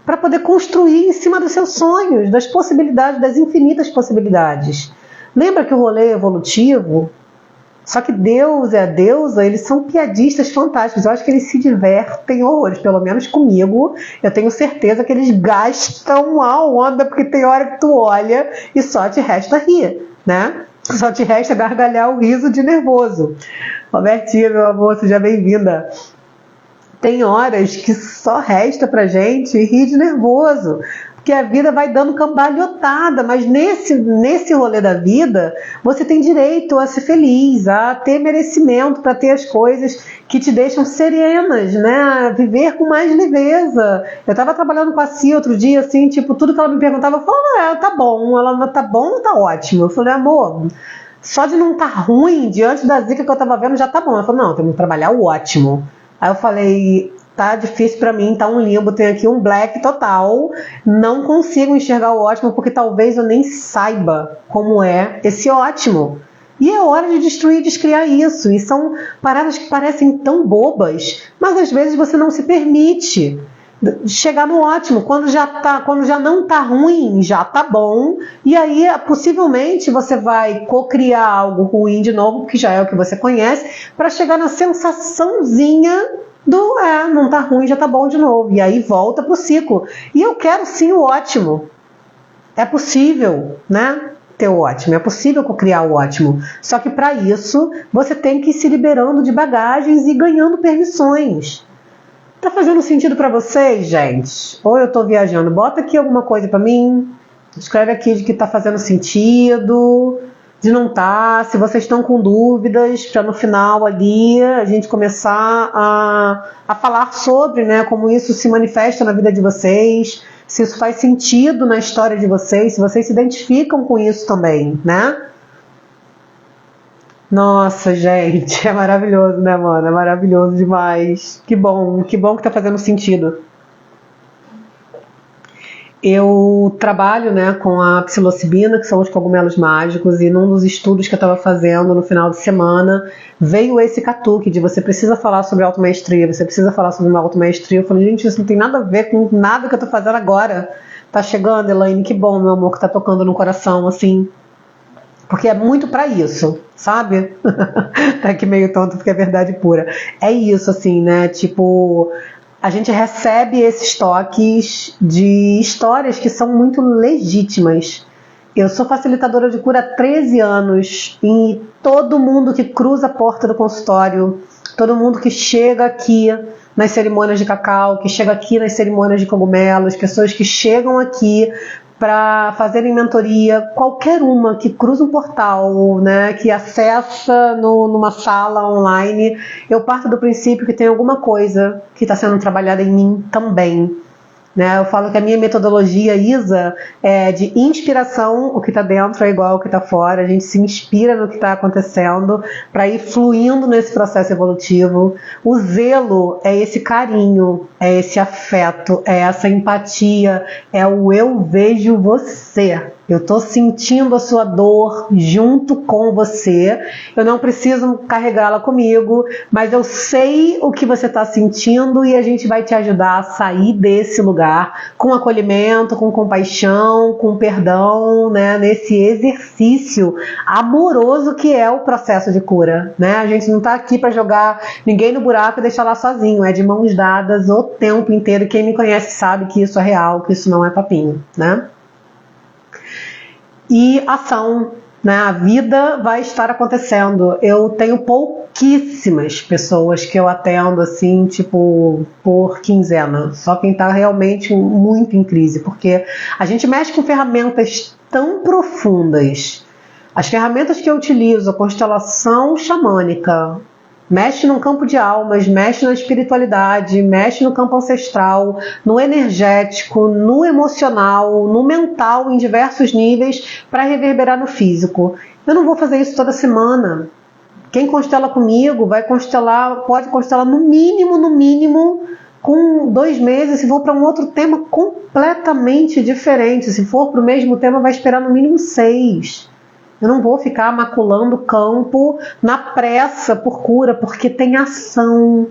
para poder construir em cima dos seus sonhos, das possibilidades, das infinitas possibilidades. Lembra que o rolê é evolutivo? Só que Deus e a deusa, eles são piadistas fantásticos. Eu acho que eles se divertem horrores, pelo menos comigo. Eu tenho certeza que eles gastam a onda, porque tem hora que tu olha e só te resta rir, né? Só te resta gargalhar o riso de nervoso. Robertinha, meu amor, seja bem-vinda. Tem horas que só resta pra gente rir de nervoso, porque a vida vai dando cambalhotada, mas nesse rolê da vida, você tem direito a ser feliz, a ter merecimento para ter as coisas que te deixam serenas, né? A viver com mais leveza. Eu estava trabalhando com a Cia outro dia, assim, tipo, tudo que ela me perguntava, eu falava, tá bom. Ela, tá bom, tá ótimo. Eu falei, amor, só de não estar ruim, diante da zica que eu estava vendo, já tá bom. Ela falou, não, temos que trabalhar o ótimo. Aí eu falei, tá difícil pra mim, tá um limbo, tem aqui um black total, não consigo enxergar o ótimo porque talvez eu nem saiba como é esse ótimo. E é hora de destruir e descriar isso. E são paradas que parecem tão bobas, mas às vezes você não se permite chegar no ótimo. Quando já não tá ruim, já tá bom. E aí, possivelmente, você vai cocriar algo ruim de novo, porque já é o que você conhece, para chegar na sensaçãozinha do não tá ruim, já tá bom de novo. E aí volta pro ciclo. E eu quero sim o ótimo. É possível, né? Ter o ótimo. É possível cocriar o ótimo. Só que para isso, você tem que ir se liberando de bagagens e ganhando permissões. Tá fazendo sentido para vocês, gente? Ou eu tô viajando? Bota aqui alguma coisa para mim. Escreve aqui de que tá fazendo sentido, de não tá. Se vocês estão com dúvidas, para no final ali a gente começar a falar sobre, né, como isso se manifesta na vida de vocês, se isso faz sentido na história de vocês, se vocês se identificam com isso também, né? Nossa, gente, é maravilhoso, né, mano? É maravilhoso demais. Que bom que tá fazendo sentido. Eu trabalho, né, com a psilocibina, que são os cogumelos mágicos, e num dos estudos que eu estava fazendo no final de semana, veio esse catuque de você precisa falar sobre automaestria, você precisa falar sobre uma automaestria. Eu falei, gente, isso não tem nada a ver com nada que eu tô fazendo agora. Tá chegando, Elaine, que bom, meu amor, que tá tocando no coração, assim. Porque é muito pra isso, sabe? Tá aqui meio tonto porque é verdade pura. É isso, assim, né? Tipo, a gente recebe esses toques de histórias que são muito legítimas. Eu sou facilitadora de cura há 13 anos e todo mundo que cruza a porta do consultório, todo mundo que chega aqui nas cerimônias de cacau, que chega aqui nas cerimônias de cogumelos, pessoas que chegam aqui para fazerem mentoria, qualquer uma que cruza um portal, né, que acessa numa sala online, eu parto do princípio que tem alguma coisa que está sendo trabalhada em mim também. Né? Eu falo que a minha metodologia, Isa, é de inspiração. O que está dentro é igual ao que está fora. A gente se inspira no que está acontecendo para ir fluindo nesse processo evolutivo. O zelo é esse carinho, é esse afeto, é essa empatia, é o eu vejo você. Eu estou sentindo a sua dor junto com você. Eu não preciso carregá-la comigo, mas eu sei o que você está sentindo e a gente vai te ajudar a sair desse lugar com acolhimento, com compaixão, com perdão, né? Nesse exercício amoroso que é o processo de cura, né? A gente não está aqui para jogar ninguém no buraco e deixar lá sozinho. É de mãos dadas o tempo inteiro. Quem me conhece sabe que isso é real, que isso não é papinho, né? E ação, né? A vida vai estar acontecendo. Eu tenho pouquíssimas pessoas que eu atendo assim, tipo, por quinzena. Só quem está realmente muito em crise, porque a gente mexe com ferramentas tão profundas. As ferramentas que eu utilizo, a constelação xamânica, mexe no campo de almas, mexe na espiritualidade, mexe no campo ancestral, no energético, no emocional, no mental, em diversos níveis, para reverberar no físico. Eu não vou fazer isso toda semana. Quem constela comigo vai constelar, pode constelar no mínimo, com 2 meses, se for para um outro tema completamente diferente. Se for para o mesmo tema, vai esperar no mínimo 6. Eu não vou ficar maculando o campo na pressa por cura, porque tem ação.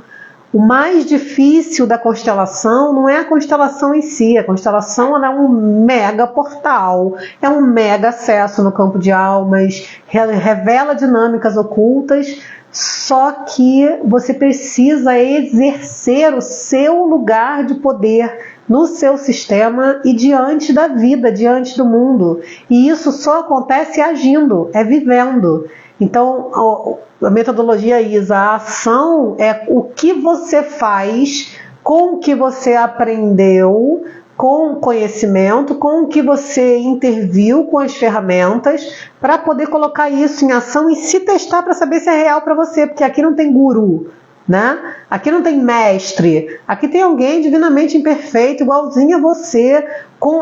O mais difícil da constelação não é a constelação em si. A constelação ela é um mega portal, é um mega acesso no campo de almas, revela dinâmicas ocultas, só que você precisa exercer o seu lugar de poder no seu sistema e diante da vida, diante do mundo. E isso só acontece agindo, é vivendo. Então, a metodologia ISA, a ação é o que você faz com o que você aprendeu, com o conhecimento, com o que você interviu com as ferramentas, para poder colocar isso em ação e se testar para saber se é real para você, porque aqui não tem guru, né? Aqui não tem mestre, aqui tem alguém divinamente imperfeito, igualzinho a você.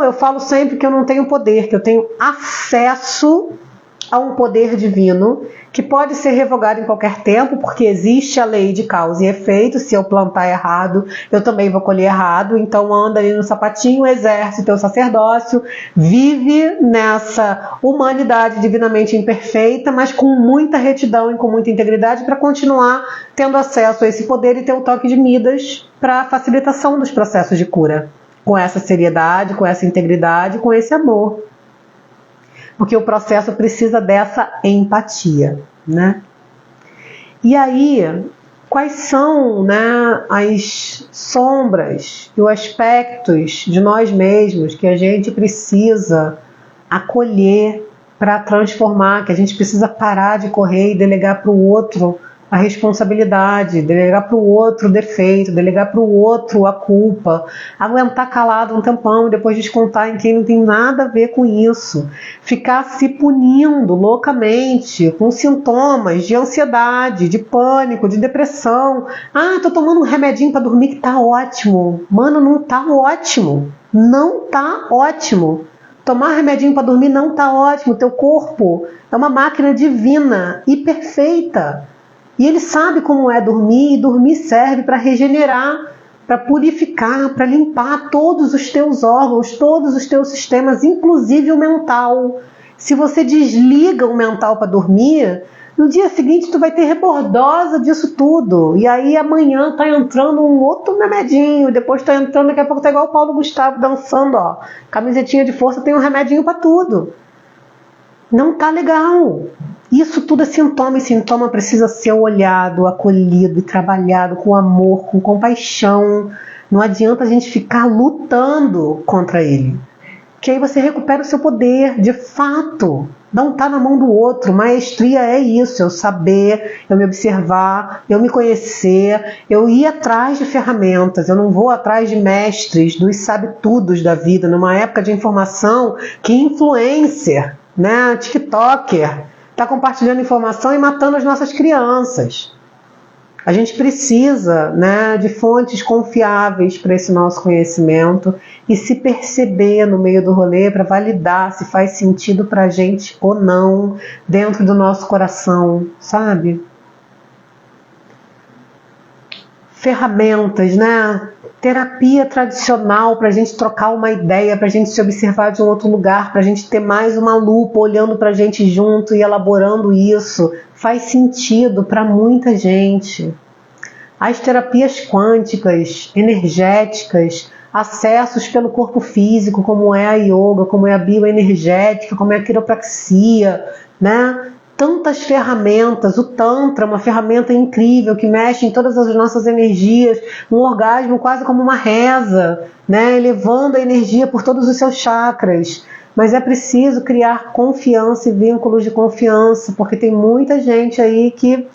Eu falo sempre que eu não tenho poder, que eu tenho acesso a um poder divino que pode ser revogado em qualquer tempo, porque existe a lei de causa e efeito. Se eu plantar errado, eu também vou colher errado. Então anda ali no sapatinho, exerce o teu sacerdócio, vive nessa humanidade divinamente imperfeita, mas com muita retidão e com muita integridade, para continuar tendo acesso a esse poder e ter o toque de Midas para a facilitação dos processos de cura, com essa seriedade, com essa integridade, com esse amor. Porque o processo precisa dessa empatia, né? E aí, quais são, né, as sombras e os aspectos de nós mesmos que a gente precisa acolher para transformar, que a gente precisa parar de correr e delegar para o outro a responsabilidade, delegar para o outro o defeito, delegar para o outro a culpa, aguentar calado um tempão e depois descontar em quem não tem nada a ver com isso, ficar se punindo loucamente com sintomas de ansiedade, de pânico, de depressão. Tô tomando um remedinho para dormir que tá ótimo. Mano, não tá ótimo, não tá ótimo. Tomar remedinho para dormir não tá ótimo. Teu corpo é uma máquina divina e perfeita. E ele sabe como é dormir, e dormir serve para regenerar, para purificar, para limpar todos os teus órgãos, todos os teus sistemas, inclusive o mental. Se você desliga o mental para dormir, no dia seguinte tu vai ter rebordosa disso tudo. E aí amanhã tá entrando um outro remedinho, depois tá entrando, daqui a pouco tá igual o Paulo Gustavo dançando, ó. Camisetinha de força, tem um remedinho para tudo. Não tá legal. Isso tudo é sintoma, e sintoma precisa ser olhado, acolhido e trabalhado com amor, com compaixão. Não adianta a gente ficar lutando contra ele, que aí você recupera o seu poder, de fato. Não tá na mão do outro. Maestria é isso, eu saber, eu me observar, eu me conhecer, eu ir atrás de ferramentas. Eu não vou atrás de mestres, dos sabe-tudos da vida, numa época de informação que influencer, né, TikToker, está compartilhando informação e matando as nossas crianças. A gente precisa, né, de fontes confiáveis para esse nosso conhecimento e se perceber no meio do rolê para validar se faz sentido para a gente ou não dentro do nosso coração, sabe? Ferramentas, né? Terapia tradicional para a gente trocar uma ideia, para a gente se observar de um outro lugar, para a gente ter mais uma lupa olhando para a gente junto e elaborando isso. Faz sentido para muita gente. As terapias quânticas, energéticas, acessos pelo corpo físico, como é a yoga, como é a bioenergética, como é a quiropraxia, né? Tantas ferramentas, o Tantra é uma ferramenta incrível que mexe em todas as nossas energias, um orgasmo quase como uma reza, né? Elevando a energia por todos os seus chakras. Mas é preciso criar confiança e vínculos de confiança, porque tem muita gente aí que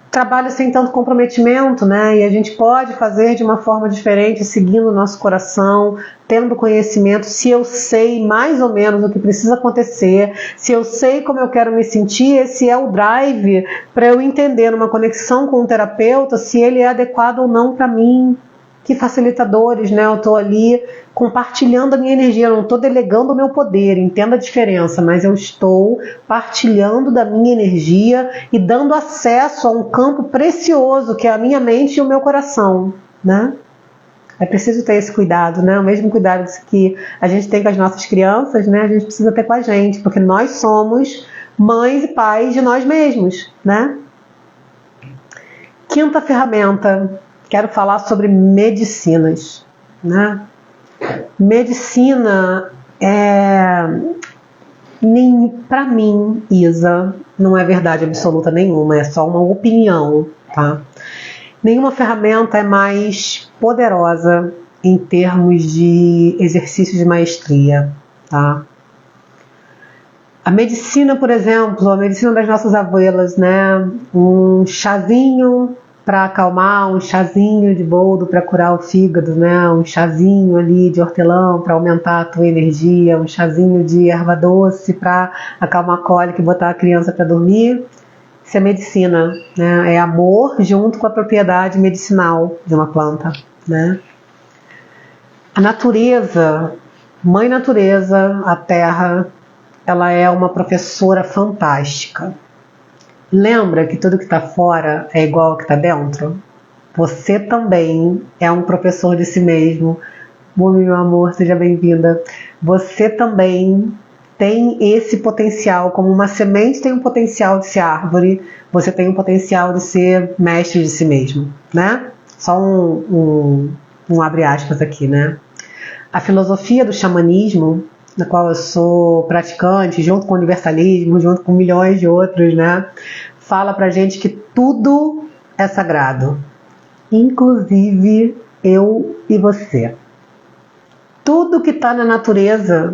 trabalha sem tanto comprometimento, né? E a gente pode fazer de uma forma diferente, seguindo o nosso coração, tendo conhecimento. Se eu sei mais ou menos o que precisa acontecer, se eu sei como eu quero me sentir, esse é o drive para eu entender numa conexão com o terapeuta se ele é adequado ou não para mim. Que facilitadores, né? Eu estou ali compartilhando a minha energia, eu não estou delegando o meu poder, entenda a diferença, mas eu estou partilhando da minha energia e dando acesso a um campo precioso que é a minha mente e o meu coração, né? É preciso ter esse cuidado, né? O mesmo cuidado que a gente tem com as nossas crianças, né? A gente precisa ter com a gente, porque nós somos mães e pais de nós mesmos, né? Quinta ferramenta quero falar sobre medicinas, né? Medicina para mim, Isa, não é verdade absoluta nenhuma, é só uma opinião, tá? Nenhuma ferramenta é mais poderosa em termos de exercício de maestria, tá? A medicina, por exemplo, a medicina das nossas abuelas, né? Um chazinho para acalmar, um chazinho de boldo para curar o fígado, né? Um chazinho ali de hortelã para aumentar a tua energia, um chazinho de erva doce para acalmar a cólica e botar a criança para dormir. Isso é medicina, né? É amor junto com a propriedade medicinal de uma planta, né? A natureza, mãe natureza, a terra, ela é uma professora fantástica. Lembra que tudo que está fora é igual ao que está dentro? Você também é um professor de si mesmo. Meu amor, seja bem-vinda. Você também tem esse potencial, como uma semente tem um potencial de ser árvore, você tem um potencial de ser mestre de si mesmo, né? Só um abre aspas aqui, né? A filosofia do xamanismo, na qual eu sou praticante, junto com o universalismo, junto com milhões de outros, né? Fala pra gente que tudo é sagrado, inclusive eu e você. Tudo que está na natureza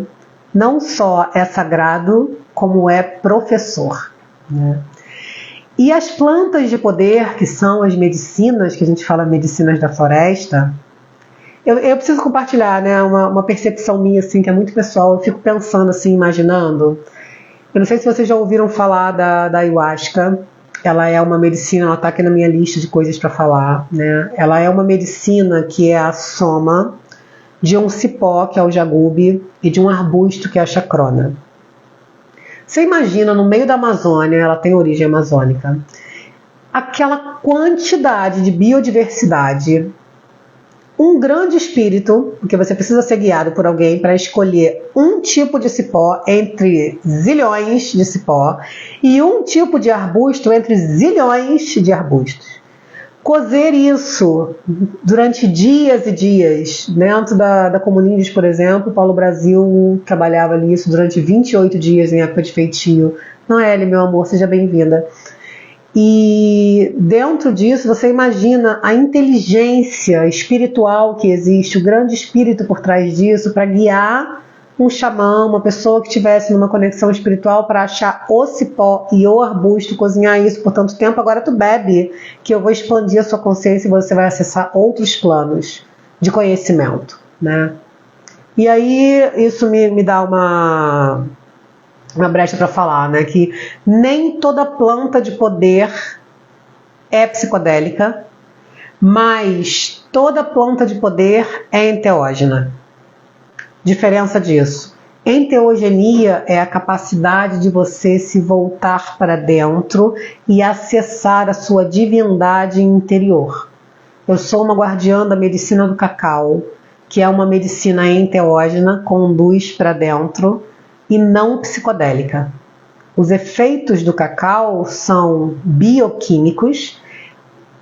não só é sagrado, como é professor, né? E as plantas de poder, que são as medicinas, que a gente fala medicinas da floresta, eu preciso compartilhar, né, uma percepção minha, assim, que é muito pessoal. Eu fico pensando, assim, imaginando. Eu não sei se vocês já ouviram falar da ayahuasca. Ela é uma medicina, ela está aqui na minha lista de coisas para falar, né? Ela é uma medicina que é a soma de um cipó, que é o jagube, e de um arbusto, que é a chacrona. Você imagina, no meio da Amazônia, ela tem origem amazônica, aquela quantidade de biodiversidade, um grande espírito, porque você precisa ser guiado por alguém para escolher um tipo de cipó entre zilhões de cipó e um tipo de arbusto entre zilhões de arbustos. Cozer isso durante dias e dias. Dentro da Comunídeos, por exemplo, Paulo Brasil trabalhava nisso durante 28 dias em época de feitio. Noelle, meu amor, seja bem-vinda. E dentro disso você imagina a inteligência espiritual que existe, o grande espírito por trás disso, para guiar um xamã, uma pessoa que estivesse numa conexão espiritual, para achar o cipó e o arbusto, cozinhar isso por tanto tempo. Agora tu bebe, que eu vou expandir a sua consciência e você vai acessar outros planos de conhecimento, né? E aí isso me dá uma brecha para falar, né, que nem toda planta de poder é psicodélica, mas toda planta de poder é enteógena. Diferença disso: enteogenia é a capacidade de você se voltar para dentro e acessar a sua divindade interior. Eu sou uma guardiã da medicina do cacau, que é uma medicina enteógena, conduz para dentro, e não psicodélica. Os efeitos do cacau são bioquímicos.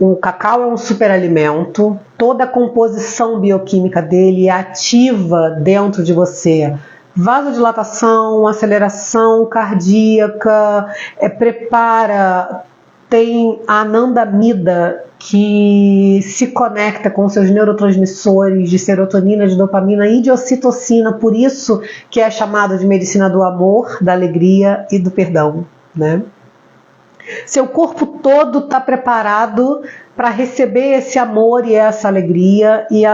O cacau é um superalimento. Toda a composição bioquímica dele ativa dentro de você vasodilatação, aceleração cardíaca, prepara. Tem a anandamida, que se conecta com seus neurotransmissores de serotonina, de dopamina e de ocitocina, por isso que é chamado de medicina do amor, da alegria e do perdão, né? Seu corpo todo está preparado para receber esse amor e essa alegria, e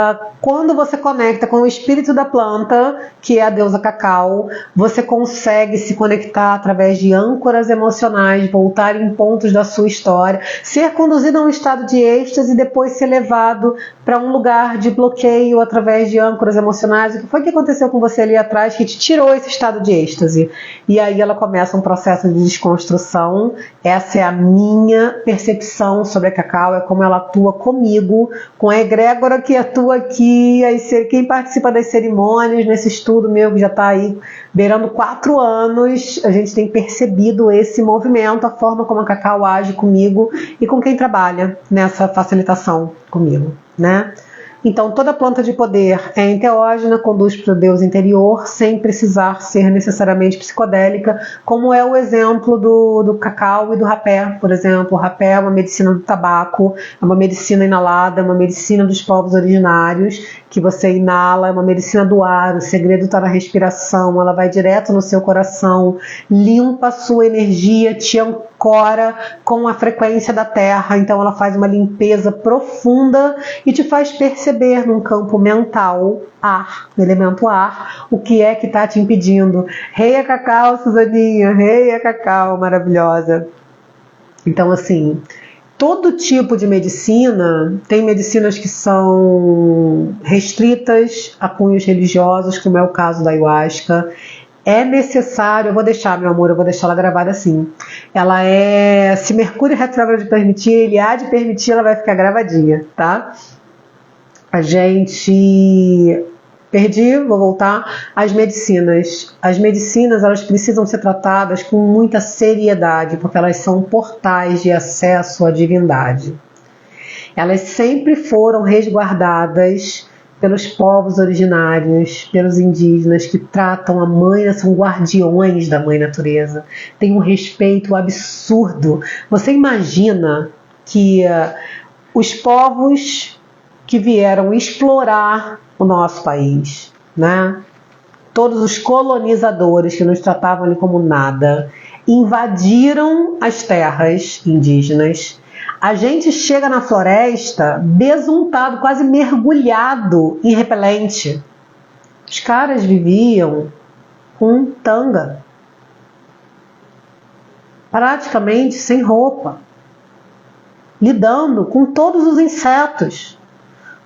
quando você conecta com o espírito da planta, que é a deusa cacau, você consegue se conectar através de âncoras emocionais, voltar em pontos da sua história, ser conduzido a um estado de êxtase e depois ser levado para um lugar de bloqueio através de âncoras emocionais. O que foi que aconteceu com você ali atrás que te tirou esse estado de êxtase? E aí ela começa um processo de desconstrução. Essa é a minha percepção sobre a cacau. É como ela atua comigo, com a egrégora que atua aqui, quem participa das cerimônias, nesse estudo meu que já está aí beirando 4 anos, a gente tem percebido esse movimento, a forma como a Cacau age comigo e com quem trabalha nessa facilitação comigo, né? Então, toda planta de poder é enteógena, conduz para o Deus interior, sem precisar ser necessariamente psicodélica, como é o exemplo do cacau e do rapé, por exemplo. O rapé é uma medicina do tabaco, é uma medicina inalada, é uma medicina dos povos originários, que você inala, é uma medicina do ar, o segredo está na respiração, ela vai direto no seu coração, limpa a sua energia, te ancora com a frequência da terra, então ela faz uma limpeza profunda e te faz perceber num campo mental, ar, no elemento ar, o que é que está te impedindo. Rei Cacau, Suzaninha, Rei Cacau, maravilhosa. Então, assim, todo tipo de medicina, tem medicinas que são restritas a cunhos religiosos, como é o caso da ayahuasca. É necessário, eu vou deixar, meu amor, eu vou deixar ela gravada assim. Ela é, se Mercúrio retrógrado permitir, ele há de permitir, ela vai ficar gravadinha, tá? A gente... Perdi, vou voltar. As medicinas. As medicinas, elas precisam ser tratadas com muita seriedade, porque elas são portais de acesso à divindade. Elas sempre foram resguardadas pelos povos originários, pelos indígenas que tratam a mãe, são guardiões da mãe natureza. Tem um respeito absurdo. Você imagina que os povos que vieram explorar o nosso país, né? Todos os colonizadores que nos tratavam ali como nada, invadiram as terras indígenas. A gente chega na floresta besuntado, quase mergulhado em repelente. Os caras viviam com tanga, praticamente sem roupa, lidando com todos os insetos.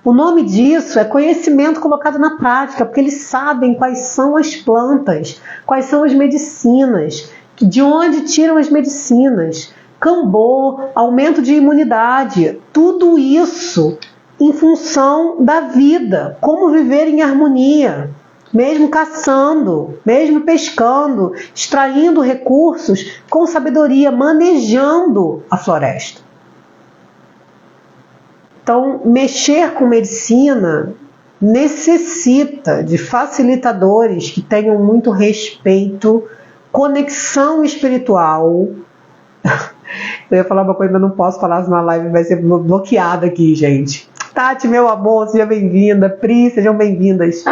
O nome disso é conhecimento colocado na prática, porque eles sabem quais são as plantas, quais são as medicinas, de onde tiram as medicinas, cambô, aumento de imunidade, tudo isso em função da vida, como viver em harmonia, mesmo caçando, mesmo pescando, extraindo recursos com sabedoria, manejando a floresta. Então, mexer com medicina necessita de facilitadores que tenham muito respeito, conexão espiritual. Eu ia falar uma coisa, mas não posso falar, senão a live vai ser bloqueada aqui, gente. Tati, meu amor, seja bem-vinda. Pri, sejam bem-vindas.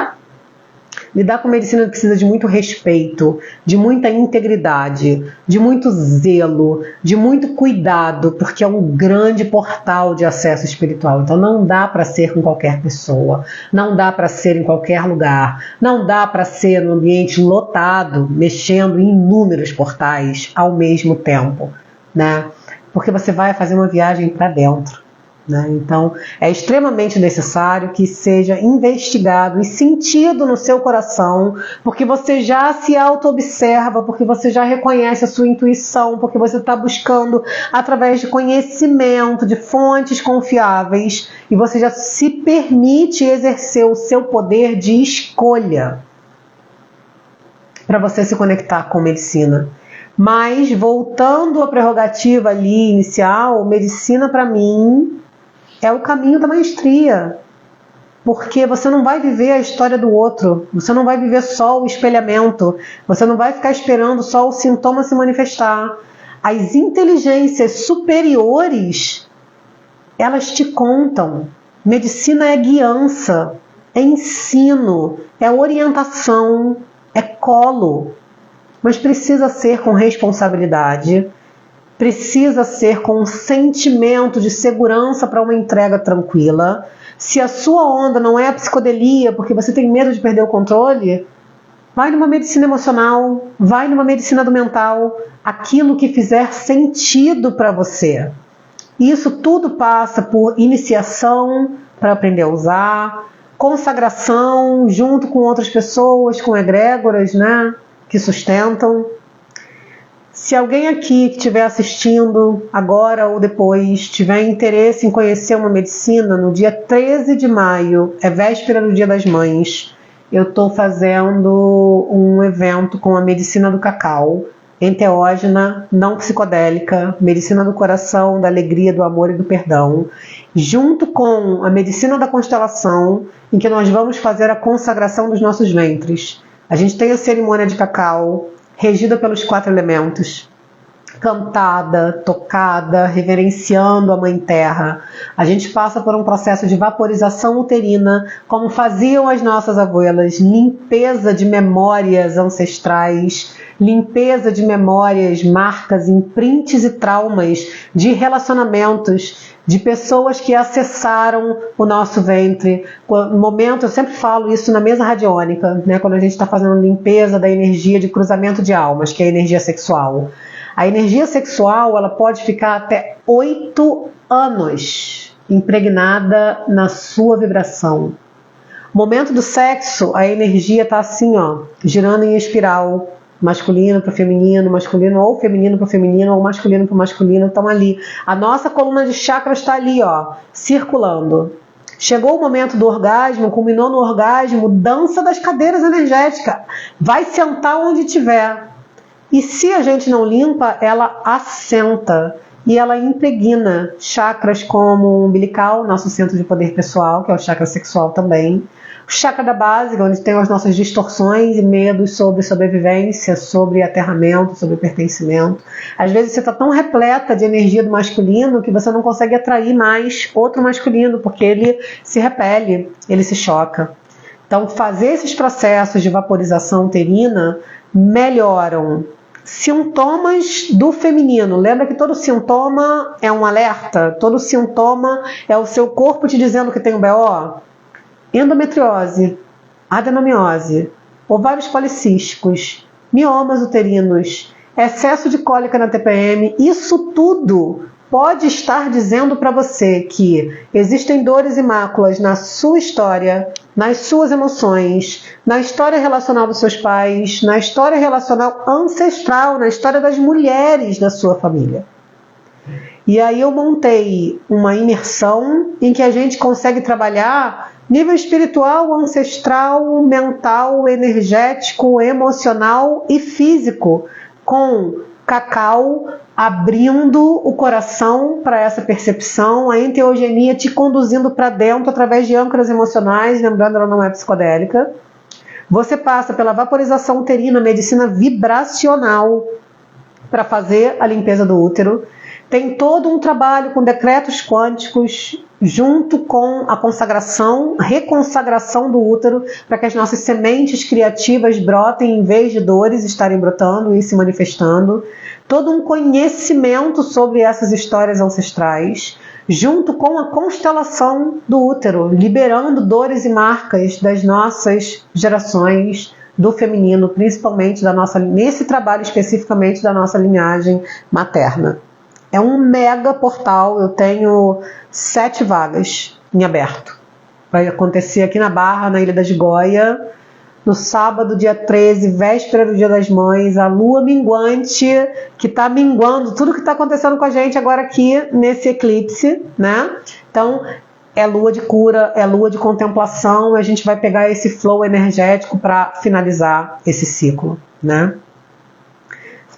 Lidar com medicina precisa de muito respeito, de muita integridade, de muito zelo, de muito cuidado, porque é um grande portal de acesso espiritual. Então não dá para ser com qualquer pessoa, não dá para ser em qualquer lugar, não dá para ser num ambiente lotado, mexendo em inúmeros portais ao mesmo tempo, né? Porque você vai fazer uma viagem para dentro. Então, é extremamente necessário que seja investigado e sentido no seu coração, porque você já se auto-observa, porque você já reconhece a sua intuição, porque você está buscando através de conhecimento, de fontes confiáveis, e você já se permite exercer o seu poder de escolha para você se conectar com medicina. Mas, voltando à prerrogativa ali inicial, medicina para mim é o caminho da maestria, porque você não vai viver a história do outro, você não vai viver só o espelhamento, você não vai ficar esperando só o sintoma se manifestar. As inteligências superiores, elas te contam. Medicina é guiança, é ensino, é orientação, é colo, mas precisa ser com responsabilidade. Precisa ser com um sentimento de segurança para uma entrega tranquila. Se a sua onda não é a psicodelia, porque você tem medo de perder o controle, vai numa medicina emocional, vai numa medicina do mental, aquilo que fizer sentido para você. Isso tudo passa por iniciação para aprender a usar, consagração junto com outras pessoas, com egrégoras, né, que sustentam. Se alguém aqui que estiver assistindo agora ou depois tiver interesse em conhecer uma medicina, no dia 13 de maio, é véspera do Dia das Mães, eu estou fazendo um evento com a medicina do cacau, enteógena, não psicodélica, medicina do coração, da alegria, do amor e do perdão, junto com a medicina da constelação, em que nós vamos fazer a consagração dos nossos ventres. A gente tem a cerimônia de cacau, regida pelos 4 elementos, cantada, tocada, reverenciando a Mãe Terra. A gente passa por um processo de vaporização uterina, como faziam as nossas abuelas, limpeza de memórias ancestrais, limpeza de memórias, marcas, imprints e traumas de relacionamentos, de pessoas que acessaram o nosso ventre. No momento, eu sempre falo isso na mesa radiônica, né, quando a gente está fazendo limpeza da energia de cruzamento de almas, que é a energia sexual. A energia sexual, ela pode ficar até 8 anos impregnada na sua vibração. No momento do sexo, a energia está assim, ó, girando em espiral, masculino para feminino, masculino ou feminino para feminino, ou masculino para masculino, estão ali. A nossa coluna de chakras está ali, ó, circulando. Chegou o momento do orgasmo, culminou no orgasmo, dança das cadeiras energéticas. Vai sentar onde tiver. E se a gente não limpa, ela assenta e ela impregna chakras como o umbilical, nosso centro de poder pessoal, que é o chakra sexual também. O chakra da base, onde tem as nossas distorções e medos sobre sobrevivência, sobre aterramento, sobre pertencimento. Às vezes você está tão repleta de energia do masculino que você não consegue atrair mais outro masculino, porque ele se repele, ele se choca. Então, fazer esses processos de vaporização uterina melhoram sintomas do feminino. Lembra que todo sintoma é um alerta? Todo sintoma é o seu corpo te dizendo que tem um BO? Endometriose, adenomiose, ovários policísticos, miomas uterinos, excesso de cólica na TPM, isso tudo pode estar dizendo para você que existem dores e máculas na sua história, nas suas emoções, na história relacional dos seus pais, na história relacional ancestral, na história das mulheres da sua família. E aí eu montei uma imersão em que a gente consegue trabalhar nível espiritual, ancestral, mental, energético, emocional e físico, com cacau abrindo o coração para essa percepção, a enteogenia te conduzindo para dentro através de âncoras emocionais, lembrando, ela não é psicodélica. Você passa pela vaporização uterina, medicina vibracional, para fazer a limpeza do útero. Tem todo um trabalho com decretos quânticos, junto com a consagração, reconsagração do útero, para que as nossas sementes criativas brotem em vez de dores estarem brotando e se manifestando. Todo um conhecimento sobre essas histórias ancestrais, junto com a constelação do útero, liberando dores e marcas das nossas gerações, do feminino, principalmente da nossa, nesse trabalho especificamente da nossa linhagem materna. É um mega portal, eu tenho 7 vagas em aberto. Vai acontecer aqui na Barra, na Ilha da Gigoia, no sábado, dia 13, véspera do Dia das Mães, a lua minguante, que está minguando tudo que está acontecendo com a gente agora aqui nesse eclipse, né? Então, é lua de cura, é lua de contemplação, a gente vai pegar esse flow energético para finalizar esse ciclo, né?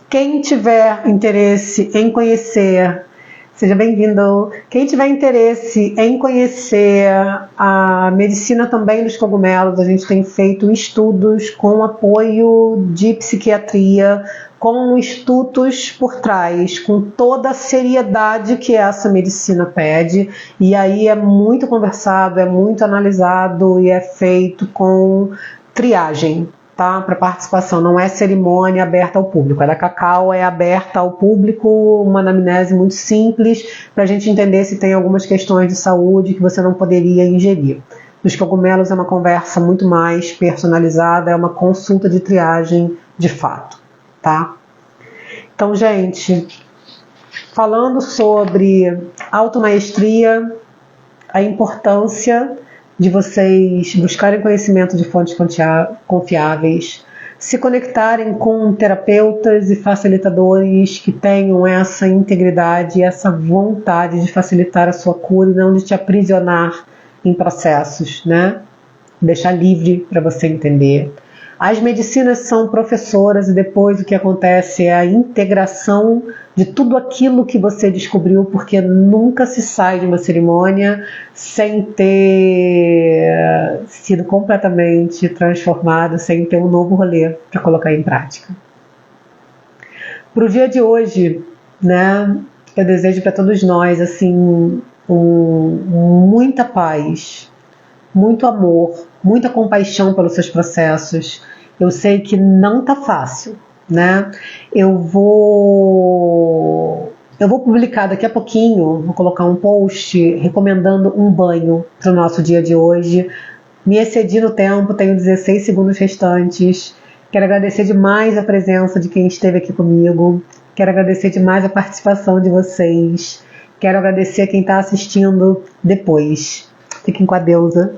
Quem tiver interesse em conhecer, seja bem-vindo. Quem tiver interesse em conhecer a medicina também dos cogumelos, a gente tem feito estudos com apoio de psiquiatria, com estudos por trás, com toda a seriedade que essa medicina pede. E aí é muito conversado, é muito analisado e é feito com triagem. Tá? Para participação, não é cerimônia aberta ao público. A da Cacau é aberta ao público, uma anamnese muito simples, para a gente entender se tem algumas questões de saúde que você não poderia ingerir. Dos cogumelos é uma conversa muito mais personalizada, é uma consulta de triagem de fato. Tá? Então, gente, falando sobre automaestria, a importância de vocês buscarem conhecimento de fontes confiáveis, se conectarem com terapeutas e facilitadores que tenham essa integridade, essa vontade de facilitar a sua cura e não de te aprisionar em processos, né? Deixar livre para você entender. As medicinas são professoras e depois o que acontece é a integração de tudo aquilo que você descobriu, porque nunca se sai de uma cerimônia sem ter sido completamente transformado, sem ter um novo rolê para colocar em prática. Para o dia de hoje, né, eu desejo para todos nós assim, muita paz, muito amor, muita compaixão pelos seus processos. Eu sei que não tá fácil, né? Eu vou publicar daqui a pouquinho, vou colocar um post recomendando um banho para o nosso dia de hoje. Me excedi no tempo, tenho 16 segundos restantes. Quero agradecer demais a presença de quem esteve aqui comigo. Quero agradecer demais a participação de vocês. Quero agradecer a quem está assistindo depois. Fiquem com a deusa.